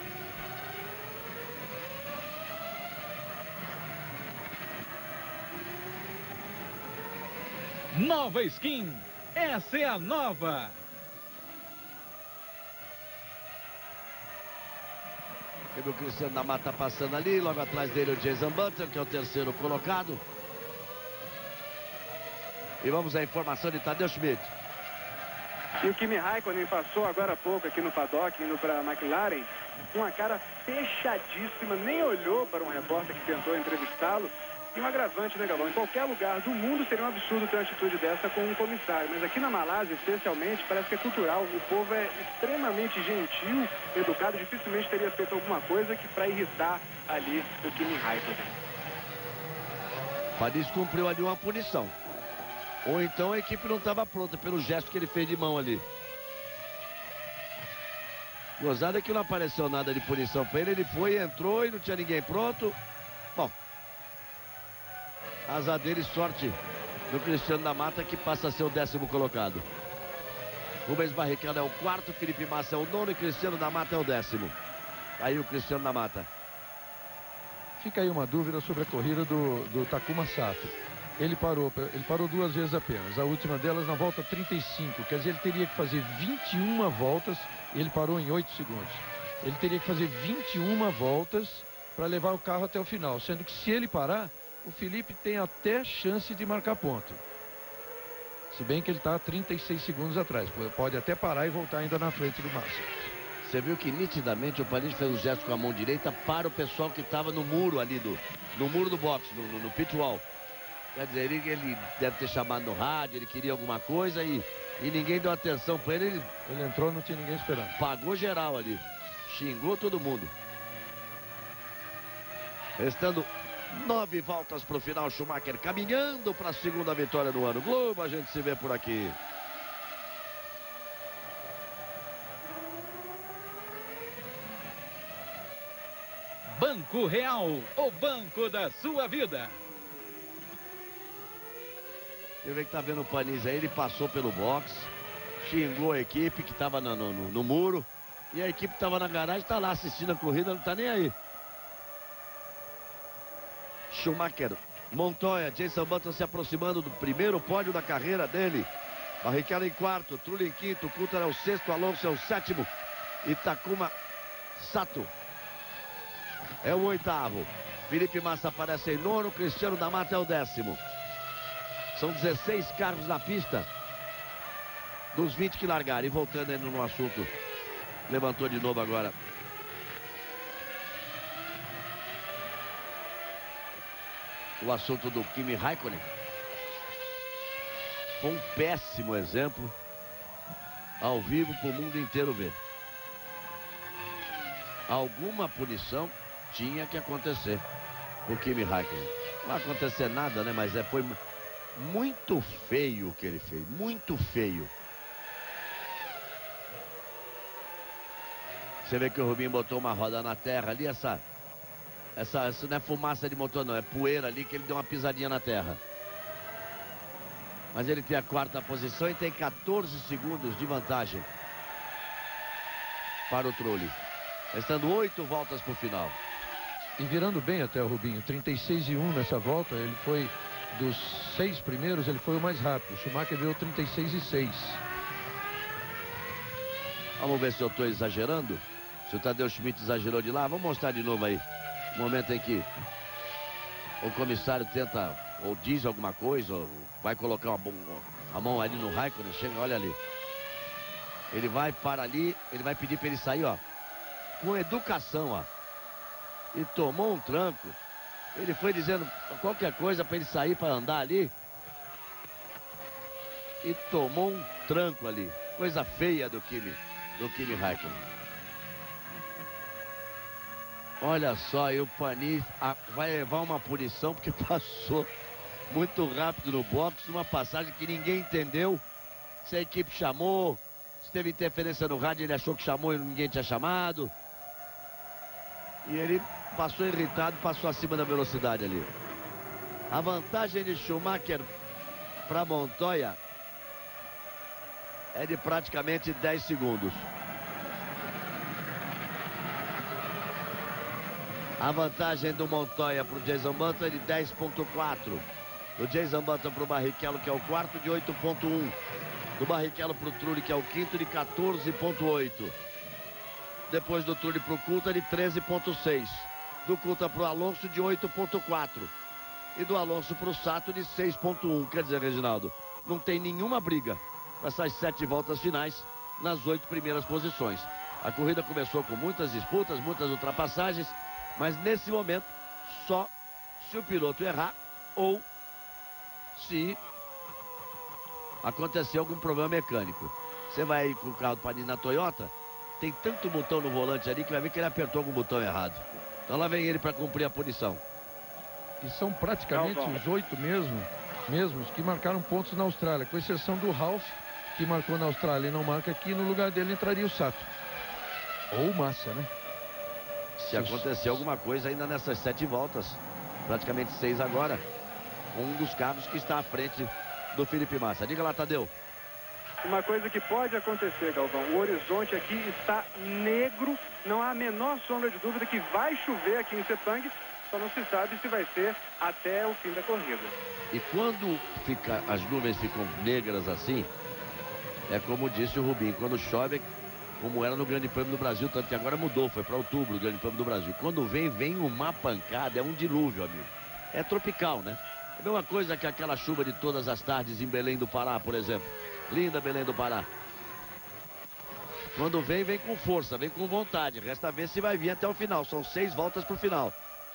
Nova skin. Essa é a nova. O Cristiano da Mata passando ali, logo atrás dele o Jason Button, que é o 3º colocado. E vamos à informação de Tadeu Schmidt. E o Kimi Raikkonen passou agora há pouco aqui no paddock, indo para a McLaren, com a cara fechadíssima, nem olhou para um repórter que tentou entrevistá-lo. E um agravante, né, Galvão? Em qualquer lugar do mundo seria um absurdo ter uma atitude dessa com um comissário. Mas aqui na Malásia, especialmente, parece que é cultural. O povo é extremamente gentil, educado, dificilmente teria feito alguma coisa que para irritar ali o Kimi Raikkonen. Paris cumpriu ali uma punição. Ou então a equipe não estava pronta pelo gesto que ele fez de mão ali. Gozada que não apareceu nada de punição para ele. Ele foi, entrou e não tinha ninguém pronto. Bom, azar dele, sorte do Cristiano da Mata, que passa a ser o 10º colocado. Rubens Barrichello é o 4º, Felipe Massa é o 9º e Cristiano da Mata é o 10º. Aí o Cristiano da Mata. Fica aí uma dúvida sobre a corrida do Takuma Sato. Ele parou 2 vezes apenas. A última delas na volta 35. Quer dizer, ele teria que fazer 21 voltas e ele parou em 8 segundos. Ele teria que fazer 21 voltas para levar o carro até o final. Sendo que se ele parar, o Felipe tem até chance de marcar ponto. Se bem que ele está a 36 segundos atrás. Pode até parar e voltar ainda na frente do Massa. Você viu que nitidamente o Paris fez um gesto com a mão direita para o pessoal que estava no muro ali, no muro do boxe, no pit wall. Quer dizer, ele deve ter chamado no rádio, ele queria alguma coisa e ninguém deu atenção para ele. Ele entrou, não tinha ninguém esperando. Pagou geral ali. Xingou todo mundo. Restando 9 voltas para o final, Schumacher caminhando para a segunda vitória do ano. Globo, a gente se vê por aqui. Banco Real, o banco da sua vida. Você vê que tá vendo o Panis aí, ele passou pelo box, xingou a equipe que estava no muro, e a equipe que estava na garagem está lá assistindo a corrida, não está nem aí. Schumacher, Montoya, Jenson Button se aproximando do primeiro pódio da carreira dele. Barrichello em 4º, Trulli em 5º, Coulthard é o 6º, Alonso é o 7º e Takuma Sato é o 8º. Felipe Massa aparece em 9º, Cristiano da Mata é o 10º. São 16 carros na pista dos 20 que largaram. E voltando ainda no assunto, levantou de novo agora. O assunto do Kimi Raikkonen. Foi um péssimo exemplo ao vivo para o mundo inteiro ver. Alguma punição tinha que acontecer com o Kimi Raikkonen. Não vai acontecer nada, né? Mas foi muito feio o que ele fez, muito feio. Você vê que o Rubinho botou uma roda na terra ali, essa não é fumaça de motor não, é poeira ali que ele deu uma pisadinha na terra. Mas ele tem a 4ª posição e tem 14 segundos de vantagem para o Trulli. Restando 8 voltas para o final. E virando bem até o Rubinho, 36,1 nessa volta, ele foi... Dos 6 primeiros, ele foi o mais rápido. O Schumacher deu 36,6. Vamos ver se eu estou exagerando. Se o Tadeu Schmidt exagerou de lá. Vamos mostrar de novo aí. O momento em que o comissário tenta, ou diz alguma coisa, ou vai colocar a mão ali no Raikkonen. Chega, olha ali. Ele vai para ali, ele vai pedir para ele sair, ó. Com educação, ó. E tomou um tranco. Ele foi dizendo qualquer coisa para ele sair para andar ali. E tomou um tranco ali. Coisa feia do Kimi Raikkonen. Olha só, e o Panis vai levar uma punição porque passou muito rápido no box. Uma passagem que ninguém entendeu. Se a equipe chamou, se teve interferência no rádio, ele achou que chamou e ninguém tinha chamado. E ele passou irritado, passou acima da velocidade ali. A vantagem de Schumacher para Montoya é de praticamente 10 segundos. A vantagem do Montoya para o Jason Button é de 10,4. Do Jason Button para o Barrichello, que é o 4º, de 8,1. Do Barrichello para o Trulli, que é o 5º, de 14,8. Depois do Trulli para o Coulthard, de 13,6. Do Coulthard para o Alonso, de 8,4. E do Alonso para o Sato, de 6,1. Quer dizer, Reginaldo, não tem nenhuma briga para essas 7 voltas finais nas 8 primeiras posições. A corrida começou com muitas disputas, muitas ultrapassagens, mas nesse momento, só se o piloto errar ou se acontecer algum problema mecânico. Você vai aí com o carro do Panis na Toyota, tem tanto botão no volante ali que vai ver que ele apertou algum botão errado. Então lá vem ele para cumprir a punição. E são praticamente os 8 mesmos que marcaram pontos na Austrália, com exceção do Ralph, que marcou na Austrália e não marca aqui. No lugar dele entraria o Sato. Ou o Massa, né? Se acontecer alguma coisa ainda nessas 7 voltas, praticamente 6 agora, um dos carros que está à frente do Felipe Massa. Diga lá, Tadeu. Uma coisa que pode acontecer, Galvão, o horizonte aqui está negro, não há a menor sombra de dúvida que vai chover aqui em Sepang, só não se sabe se vai ser até o fim da corrida. E quando as nuvens ficam negras assim, é como disse o Rubinho, quando chove, como era no Grande Prêmio do Brasil, tanto que agora mudou, foi para outubro o Grande Prêmio do Brasil. Quando vem uma pancada, é um dilúvio, amigo. É tropical, né? É a mesma coisa que aquela chuva de todas as tardes em Belém do Pará, por exemplo. Linda Belém do Pará. Quando vem com força, vem com vontade. Resta ver se vai vir até o final. São 6 voltas para o final.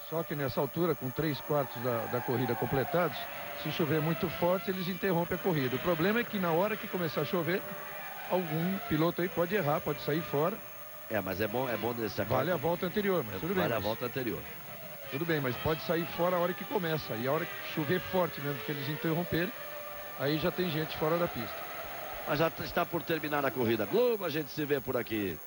Só que nessa altura, com 3/4 da corrida completados, se chover muito forte, eles interrompem a corrida. O problema é que na hora que começar a chover, algum piloto aí pode errar, pode sair fora. Mas é bom desse Vale a volta anterior, mas tudo bem. Vale a volta anterior. Tudo bem, mas pode sair fora a hora que começa. E a hora que chover forte mesmo, que eles interromperem, aí já tem gente fora da pista. Mas já está por terminar a corrida Globo, a gente se vê por aqui.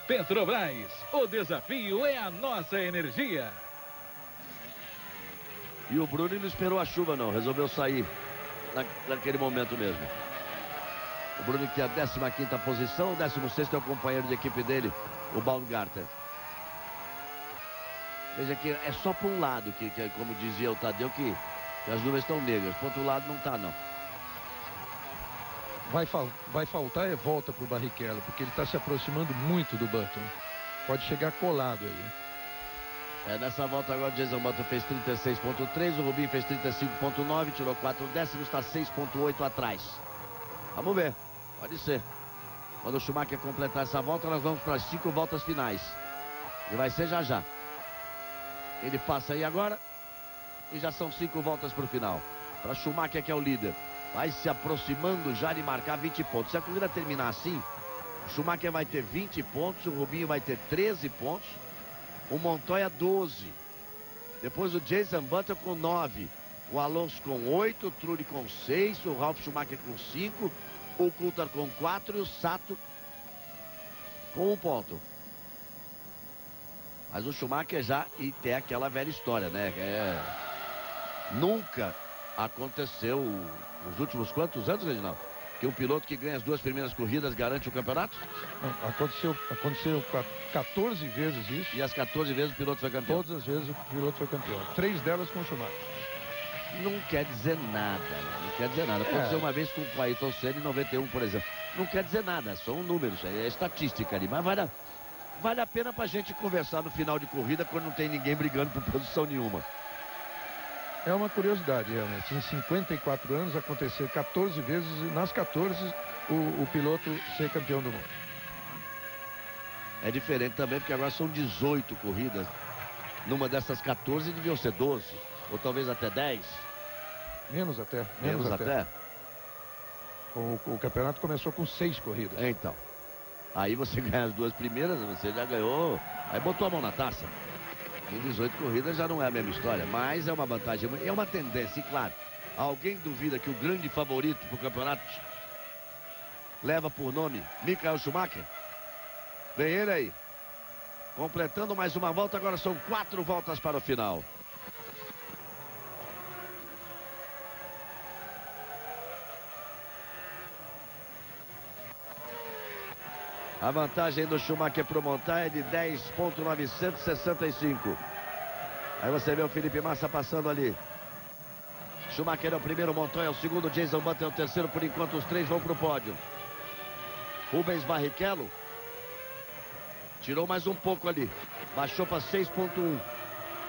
Petrobras, o desafio é a nossa energia. E o Bruno não esperou a chuva não, resolveu sair naquele momento mesmo. O Bruno que tem a 15ª posição, o 16º é o companheiro de equipe dele, o Baumgartner. Veja que é só para um lado, que como dizia o Tadeu, que as nuvens estão negras. Para outro lado não está, não. Vai faltar volta para o Barrichello, porque ele está se aproximando muito do Button. Pode chegar colado aí. Nessa volta agora o Jason Button fez 36,3, o Rubinho fez 35,9, tirou 4 décimos, está 6,8 atrás. Vamos ver, pode ser. Quando o Schumacher completar essa volta, nós vamos para as 5 voltas finais. E vai ser já. Ele passa aí agora e já são 5 voltas para o final. Para Schumacher, que é o líder. Vai se aproximando já de marcar 20 pontos. Se a corrida terminar assim, o Schumacher vai ter 20 pontos, o Rubinho vai ter 13 pontos, o Montoya 12. Depois o Jason Button com 9, o Alonso com 8, o Trulli com 6, o Ralf Schumacher com 5, o Coulthard com 4 e o Sato com 1 ponto. Mas o Schumacher já tem aquela velha história, né? Nunca aconteceu nos últimos quantos anos, Reginaldo? Que um piloto que ganha as 2 primeiras corridas garante o campeonato? Aconteceu 14 vezes isso. E as 14 vezes o piloto foi campeão? Todas as vezes o piloto foi campeão. 3 delas com o Schumacher. Não quer dizer nada, né? Não quer dizer nada. Aconteceu uma vez com o Ayrton Senna em 91, por exemplo. Não quer dizer nada, são números, é estatística ali. Mas vale a pena pra gente conversar no final de corrida quando não tem ninguém brigando por posição nenhuma. É uma curiosidade, realmente. Em 54 anos, acontecer 14 vezes e nas 14 o piloto ser campeão do mundo. É diferente também, porque agora são 18 corridas. Numa dessas 14 deviam ser 12, ou talvez até 10. Menos até. Menos até. O campeonato começou com 6 corridas. Então. Aí você ganha as 2 primeiras, você já ganhou. Aí botou a mão na taça. Em 18 corridas já não é a mesma história, mas é uma vantagem, é uma tendência, e claro, alguém duvida que o grande favorito para o campeonato leva por nome Michael Schumacher? Vem ele aí, completando mais uma volta, agora são 4 voltas para o final. A vantagem do Schumacher para o Montoya é de 10,965. Aí você vê o Felipe Massa passando ali. Schumacher é o primeiro, Montoya é o segundo, Jason Button é o terceiro. Por enquanto os 3 vão para o pódio. Rubens Barrichello tirou mais um pouco ali. Baixou para 6,1.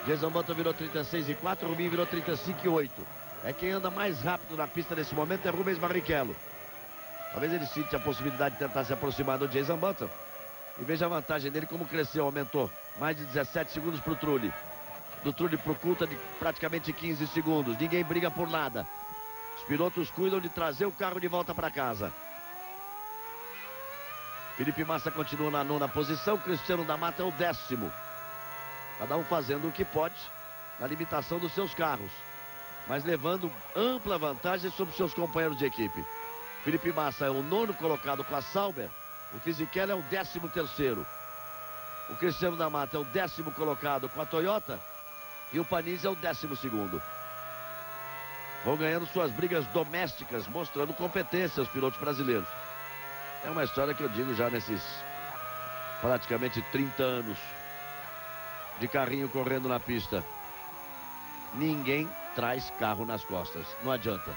Jason Button virou 36,4. Rubinho virou 35,8. É quem anda mais rápido na pista nesse momento é Rubens Barrichello. Talvez ele sinta a possibilidade de tentar se aproximar do Jason Button. E veja a vantagem dele, como cresceu, aumentou. Mais de 17 segundos para o Trulli. Do Trulli para o Coulthard de praticamente 15 segundos. Ninguém briga por nada. Os pilotos cuidam de trazer o carro de volta para casa. Felipe Massa continua na 9ª posição, Cristiano da Mata é o 10º. Cada um fazendo o que pode na limitação dos seus carros, mas levando ampla vantagem sobre seus companheiros de equipe. Felipe Massa é o 9º colocado com a Sauber, o Fisichella é o 13º. O Cristiano da Mata é o 10º colocado com a Toyota e o Panizzi é o 12º. Vão ganhando suas brigas domésticas, mostrando competência aos pilotos brasileiros. É uma história que eu digo já nesses praticamente 30 anos de carrinho correndo na pista. Ninguém traz carro nas costas, não adianta.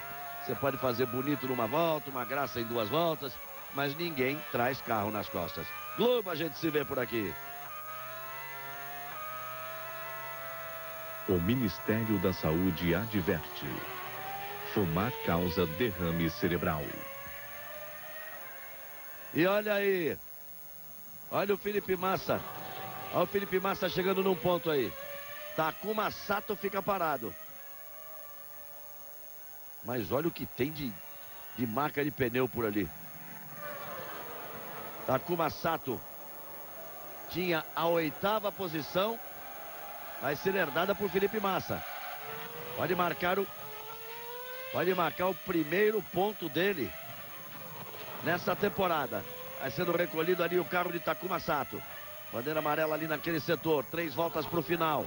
Você pode fazer bonito numa volta, uma graça em 2 voltas, mas ninguém traz carro nas costas. Globo, a gente se vê por aqui. O Ministério da Saúde adverte: fumar causa derrame cerebral. E olha aí, olha o Felipe Massa. Olha o Felipe Massa chegando num ponto aí. Takuma Sato fica parado. Mas olha o que tem de marca de pneu por ali. Takuma Sato tinha a 8ª posição. Vai ser herdada por Felipe Massa. Pode marcar o primeiro ponto dele nessa temporada. Vai sendo recolhido ali o carro de Takuma Sato. Bandeira amarela ali naquele setor. 3 voltas para o final.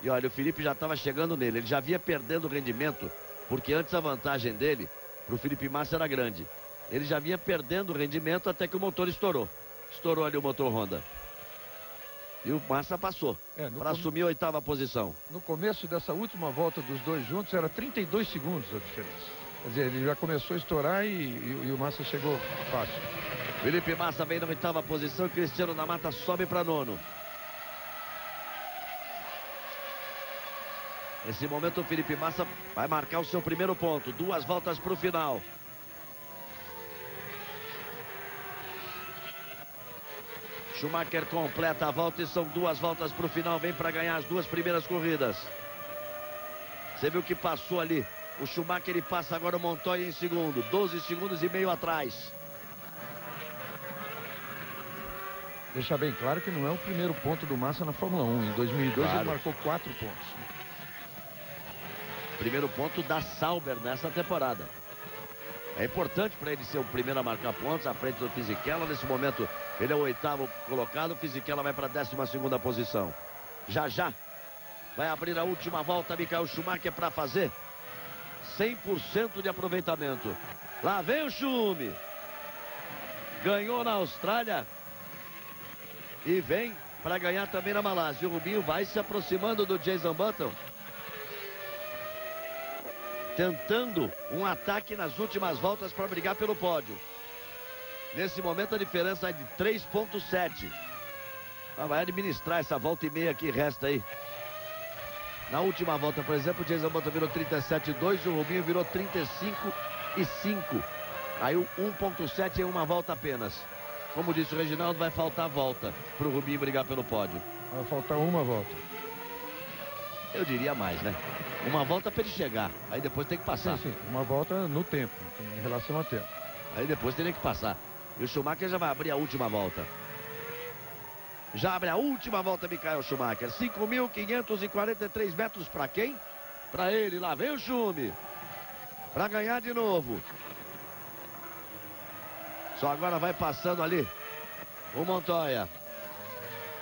E olha, o Felipe já estava chegando nele. Ele já vinha perdendo rendimento, porque antes a vantagem dele para o Felipe Massa era grande. Ele já vinha perdendo rendimento até que o motor estourou. Estourou ali o motor Honda. E o Massa passou para assumir a 8ª posição. No começo dessa última volta dos dois juntos, era 32 segundos a diferença. Quer dizer, ele já começou a estourar e o Massa chegou fácil. Felipe Massa vem na 8ª posição e Cristiano da Mata sobe para 9º. Nesse momento o Felipe Massa vai marcar o seu primeiro ponto. 2 voltas para o final. Schumacher completa a volta e são 2 voltas para o final. Vem para ganhar as 2 primeiras corridas. Você viu que passou ali. O Schumacher, ele passa agora o Montoya em segundo. 12 segundos e meio atrás. Deixar bem claro que não é o primeiro ponto do Massa na Fórmula 1. Em 2002 claro. Ele marcou 4 pontos. Primeiro ponto da Sauber nessa temporada. É importante para ele ser o primeiro a marcar pontos à frente do Fisichella. Nesse momento ele é o 8º colocado. O Fisichella vai para a 12ª posição. Já vai abrir a última volta Michael Schumacher para fazer 100% de aproveitamento. Lá vem o Schumi. Ganhou na Austrália e vem para ganhar também na Malásia. O Rubinho vai se aproximando do Jason Button, tentando um ataque nas últimas voltas para brigar pelo pódio. Nesse momento a diferença é de 3,7. Vai administrar essa volta e meia que resta aí. Na última volta, por exemplo, o Jason Button virou 37,2, o Rubinho virou 35,5. Caiu 1,7 em uma volta apenas. Como disse o Reginaldo, vai faltar volta para o Rubinho brigar pelo pódio. Vai faltar uma volta. Eu diria mais, né? Uma volta para ele chegar, aí depois tem que passar. Sim, uma volta no tempo, em relação ao tempo. Aí depois teria que passar. E o Schumacher já vai abrir a última volta. Já abre a última volta, Michael Schumacher. 5.543 metros para quem? Para ele. Lá vem o Schumi. Para ganhar de novo. Só agora vai passando ali o Montoya.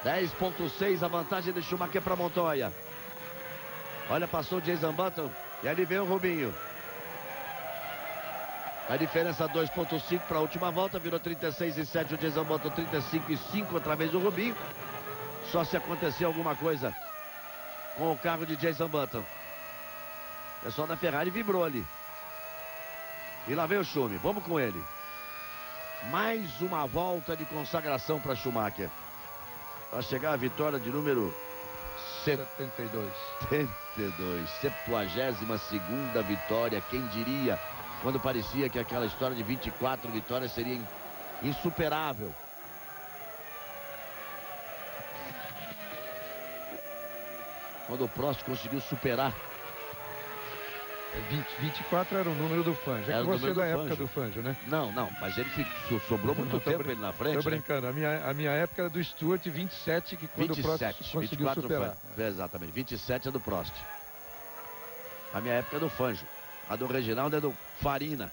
10,6 a vantagem de Schumacher para Montoya. Olha, passou o Jason Button e ali vem o Rubinho. A diferença 2,5 para a última volta, virou 36,7 o Jason Button, 35,5 outra vez o Rubinho. Só se acontecer alguma coisa com o carro de Jason Button. O pessoal da Ferrari vibrou ali. E lá vem o Schumi, vamos com ele. Mais uma volta de consagração para Schumacher. Para chegar à vitória de número 72. 72ª vitória, quem diria, quando parecia que aquela história de 24 vitórias seria insuperável. Quando o Prost conseguiu superar 24 era o número do Fangio. É que você é da época do Fangio, né? Não, mas ele sobrou muito tempo ele na frente. Tô brincando. A minha época era do Stewart 27, que quando 27, o Prost conseguiu superar. Exatamente, 27 é do Prost. A minha época é do Fangio. A do Reginaldo é do Farina.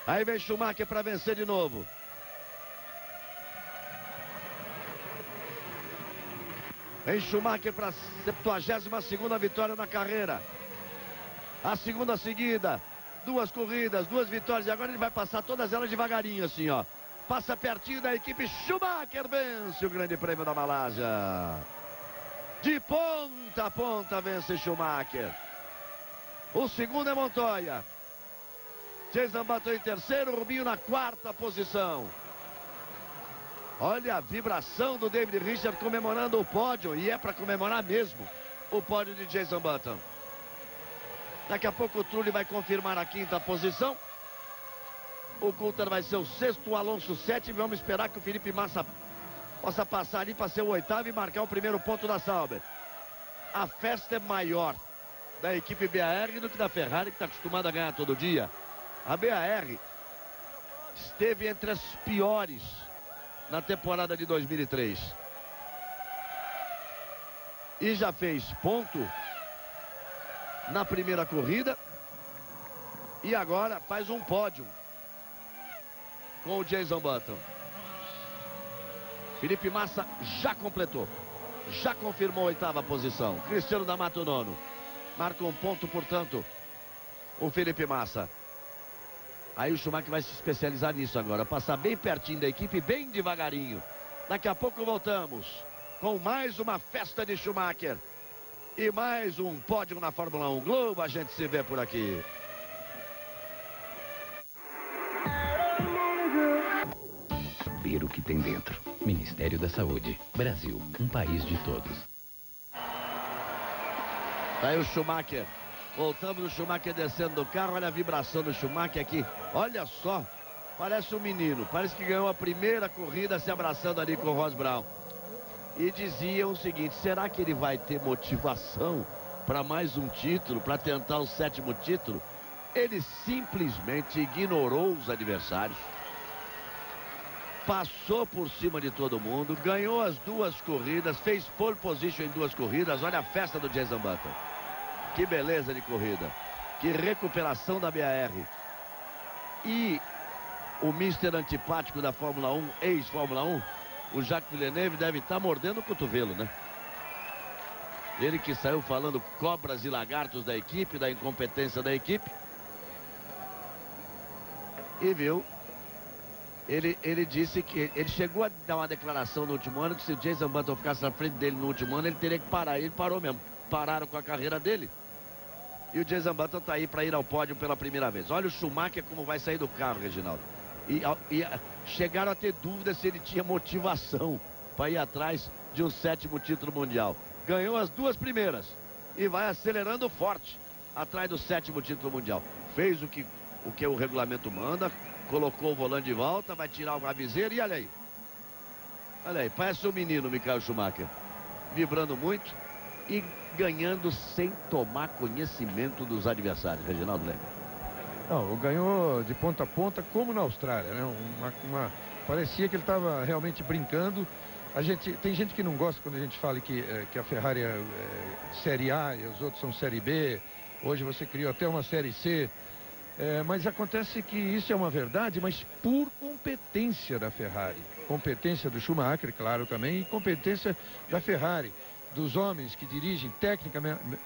Aí vem Schumacher para vencer de novo. Vem Schumacher para a 72ª vitória na carreira. A segunda seguida. 2 corridas, 2 vitórias. E agora ele vai passar todas elas devagarinho assim, ó. Passa pertinho da equipe. Schumacher vence o Grande Prêmio da Malásia. De ponta a ponta vence Schumacher. O segundo é Montoya. Jason Button em terceiro, Rubinho na 4ª posição. Olha a vibração do David Richard comemorando o pódio. E é para comemorar mesmo o pódio de Jason Button. Daqui a pouco o Trulli vai confirmar a 5ª posição. O Coulter vai ser o 6º, o Alonso 7º. Vamos esperar que o Felipe Massa possa passar ali para ser o 8º e marcar o primeiro ponto da Sauber. A festa é maior da equipe BAR do que da Ferrari, que está acostumada a ganhar todo dia. A BAR esteve entre as piores na temporada de 2003. E já fez ponto na primeira corrida. E agora faz um pódio com o Jason Button. Felipe Massa já completou. Já confirmou a 8ª posição. Cristiano D'Amato nono. Marca um ponto, portanto, o Felipe Massa. Aí o Schumacher vai se especializar nisso agora. Passar bem pertinho da equipe, bem devagarinho. Daqui a pouco voltamos com mais uma festa de Schumacher. E mais um pódio na Fórmula 1 Globo. A gente se vê por aqui. Ver o que tem dentro. Ministério da Saúde. Brasil, um país de todos. Aí o Schumacher. Voltamos no Schumacher descendo do carro. Olha a vibração do Schumacher aqui. Olha só. Parece um menino. Parece que ganhou a primeira corrida se abraçando ali com o Ross Brown. E diziam o seguinte: será que ele vai ter motivação para mais um título, para tentar o 7º título? Ele simplesmente ignorou os adversários. Passou por cima de todo mundo. Ganhou as 2 corridas. Fez pole position em 2 corridas. Olha a festa do Jason Button. Que beleza de corrida. Que recuperação da BAR. E o mister antipático da Fórmula 1, ex-Fórmula 1, o Jacques Villeneuve, deve estar mordendo o cotovelo, né? Ele que saiu falando cobras e lagartos da equipe, da incompetência da equipe. E viu, ele disse que ele chegou a dar uma declaração no último ano que se o Jason Button ficasse na frente dele no último ano, ele teria que parar. Ele parou mesmo. Pararam com a carreira dele. E o Jason Button está aí para ir ao pódio pela primeira vez. Olha o Schumacher como vai sair do carro, Reginaldo. E chegaram a ter dúvidas se ele tinha motivação para ir atrás de um 7º título mundial. Ganhou as 2 primeiras e vai acelerando forte atrás do 7º título mundial. Fez o que o regulamento manda, colocou o volante de volta, vai tirar a viseira e olha aí. Olha aí, parece um menino, Michael Schumacher. Vibrando muito e ganhando sem tomar conhecimento dos adversários, Reginaldo Leme. Não, ganhou de ponta a ponta, como na Austrália, né? Parecia que ele estava realmente brincando. Tem gente que não gosta quando a gente fala que a Ferrari é Série A e os outros são Série B. Hoje você criou até uma Série C. Mas acontece que isso é uma verdade, mas por competência da Ferrari. Competência do Schumacher, claro, também, e competência da Ferrari. Dos homens que dirigem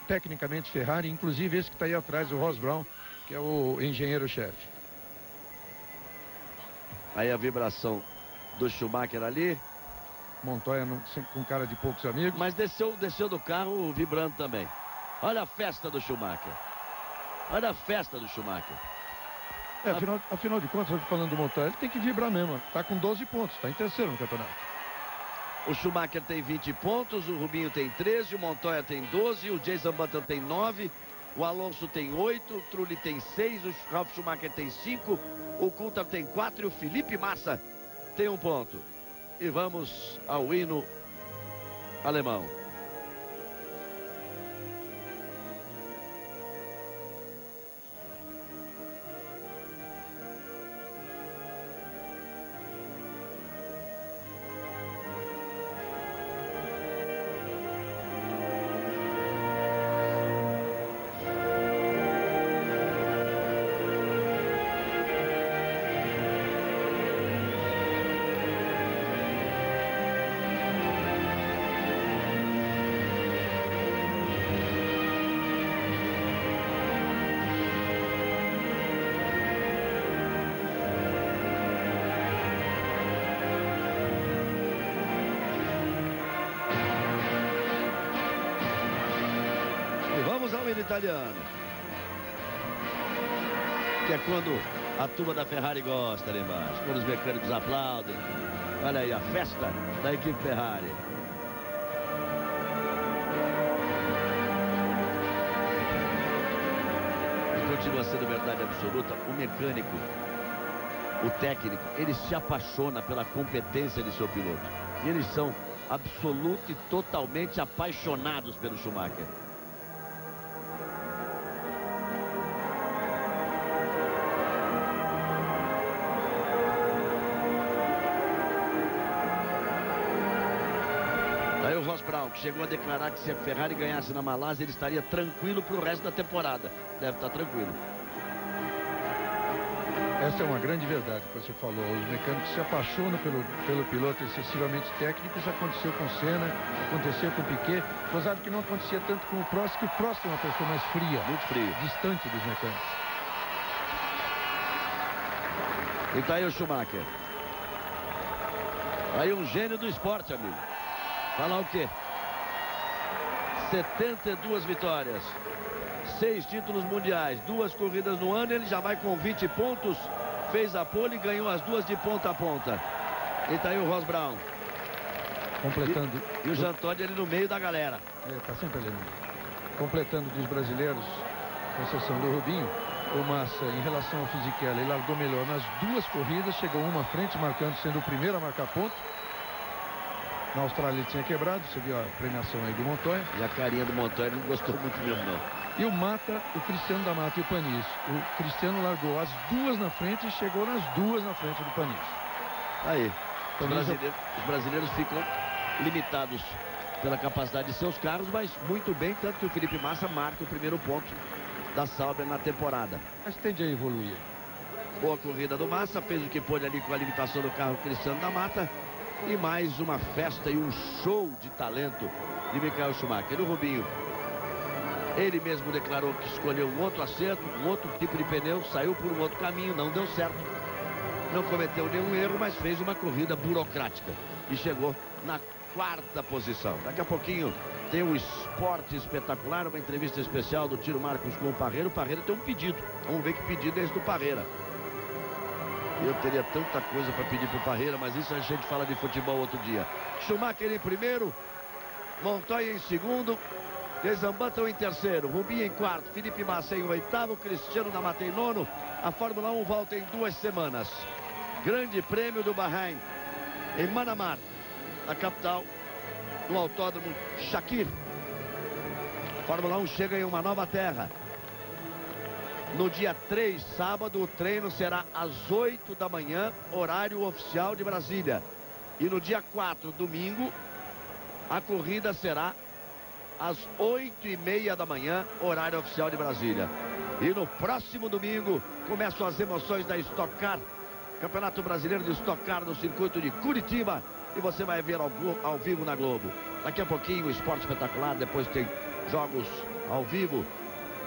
tecnicamente Ferrari, inclusive esse que está aí atrás, o Ross Brown, que é o engenheiro-chefe. Aí a vibração do Schumacher ali. Montoya com cara de poucos amigos. Mas desceu do carro vibrando também. Olha a festa do Schumacher. Olha a festa do Schumacher. Afinal de contas, eu tô falando do Montoya, ele tem que vibrar mesmo. Está com 12 pontos, está em terceiro no campeonato. O Schumacher tem 20 pontos, o Rubinho tem 13, o Montoya tem 12, o Jason Button tem 9, o Alonso tem 8, o Trulli tem 6, o Ralf Schumacher tem 5, o Coulter tem 4 e o Felipe Massa tem 1 ponto. E vamos ao hino alemão. hino italiano. Que é quando a turma da Ferrari gosta ali embaixo. Quando os mecânicos aplaudem. Olha aí a festa da equipe Ferrari. E continua sendo verdade absoluta. O mecânico, o técnico, ele se apaixona pela competência de seu piloto. E eles são absolutamente e totalmente apaixonados pelo Schumacher. Aí o Ross Brawn, que chegou a declarar que se a Ferrari ganhasse na Malásia, ele estaria tranquilo para o resto da temporada. Deve estar tranquilo. Essa é uma grande verdade que você falou. Os mecânicos se apaixonam pelo piloto excessivamente técnico. Isso aconteceu com Senna, aconteceu com Piquet. Apesar de que não acontecia tanto com o Prost, que o Prost é uma pessoa mais fria, muito fria, distante dos mecânicos. E tá aí o Schumacher. Aí um gênio do esporte, amigo. Falar o quê? 72 vitórias. 6 títulos mundiais, 2 corridas no ano, ele já vai com 20 pontos, fez a pole e ganhou as 2 de ponta a ponta. E tá aí o Ross Brawn. Completando. E o Jean Todt ali no meio da galera. Tá sempre ali. Completando dos brasileiros, com exceção do Rubinho, o Massa, em relação ao Fisichella, ele largou melhor nas 2 corridas, chegou uma à frente, marcando, sendo o primeiro a marcar ponto. Na Austrália ele tinha quebrado, você viu a premiação aí do Montoya. E a carinha do Montoya não gostou muito mesmo, não. E o Mata, o Cristiano da Mata e o Panis. O Cristiano largou as 2 na frente e chegou nas 2 na frente do Panis. Aí, os brasileiros ficam limitados pela capacidade de seus carros, mas muito bem, tanto que o Felipe Massa marca o primeiro ponto da Sauber na temporada. Mas tende a evoluir. Boa corrida do Massa, fez o que pôde ali com a limitação do carro Cristiano da Mata. E mais uma festa e um show de talento de Michael Schumacher. E o Rubinho, ele mesmo declarou que escolheu um outro acerto, um outro tipo de pneu, saiu por um outro caminho, não deu certo. Não cometeu nenhum erro, mas fez uma corrida burocrática. E chegou na 4ª posição. Daqui a pouquinho tem um esporte espetacular, uma entrevista especial do Tiro Marcos com o Parreira. O Parreira tem um pedido. Vamos ver que pedido é esse do Parreira. Eu teria tanta coisa para pedir para o Parreira, mas isso a gente fala de futebol outro dia. Schumacher em primeiro, Montoya em segundo, Desambantam em terceiro, Rubinho em quarto, Felipe Massa em oitavo, Cristiano da Mata em nono. A Fórmula 1 volta em 2 semanas. Grande Prêmio do Bahrein em Manamar, a capital, no Autódromo Shakir. A Fórmula 1 chega em uma nova terra. No dia 3, sábado, o treino será às 8 da manhã, horário oficial de Brasília. E no dia 4, domingo, a corrida será às 8h30 da manhã, horário oficial de Brasília. E no próximo domingo, começam as emoções da Stock Car. Campeonato Brasileiro de Stock Car no circuito de Curitiba. E você vai ver ao vivo na Globo. Daqui a pouquinho, o Esporte Espetacular. Depois tem jogos ao vivo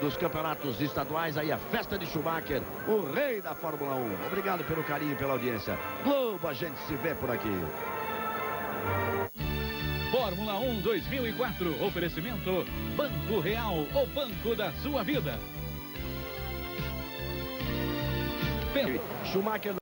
dos campeonatos estaduais. Aí a festa de Schumacher, o rei da Fórmula 1. Obrigado pelo carinho e pela audiência. Globo, a gente se vê por aqui. Fórmula 1 2004. Oferecimento Banco Real, o banco da sua vida. Schumacher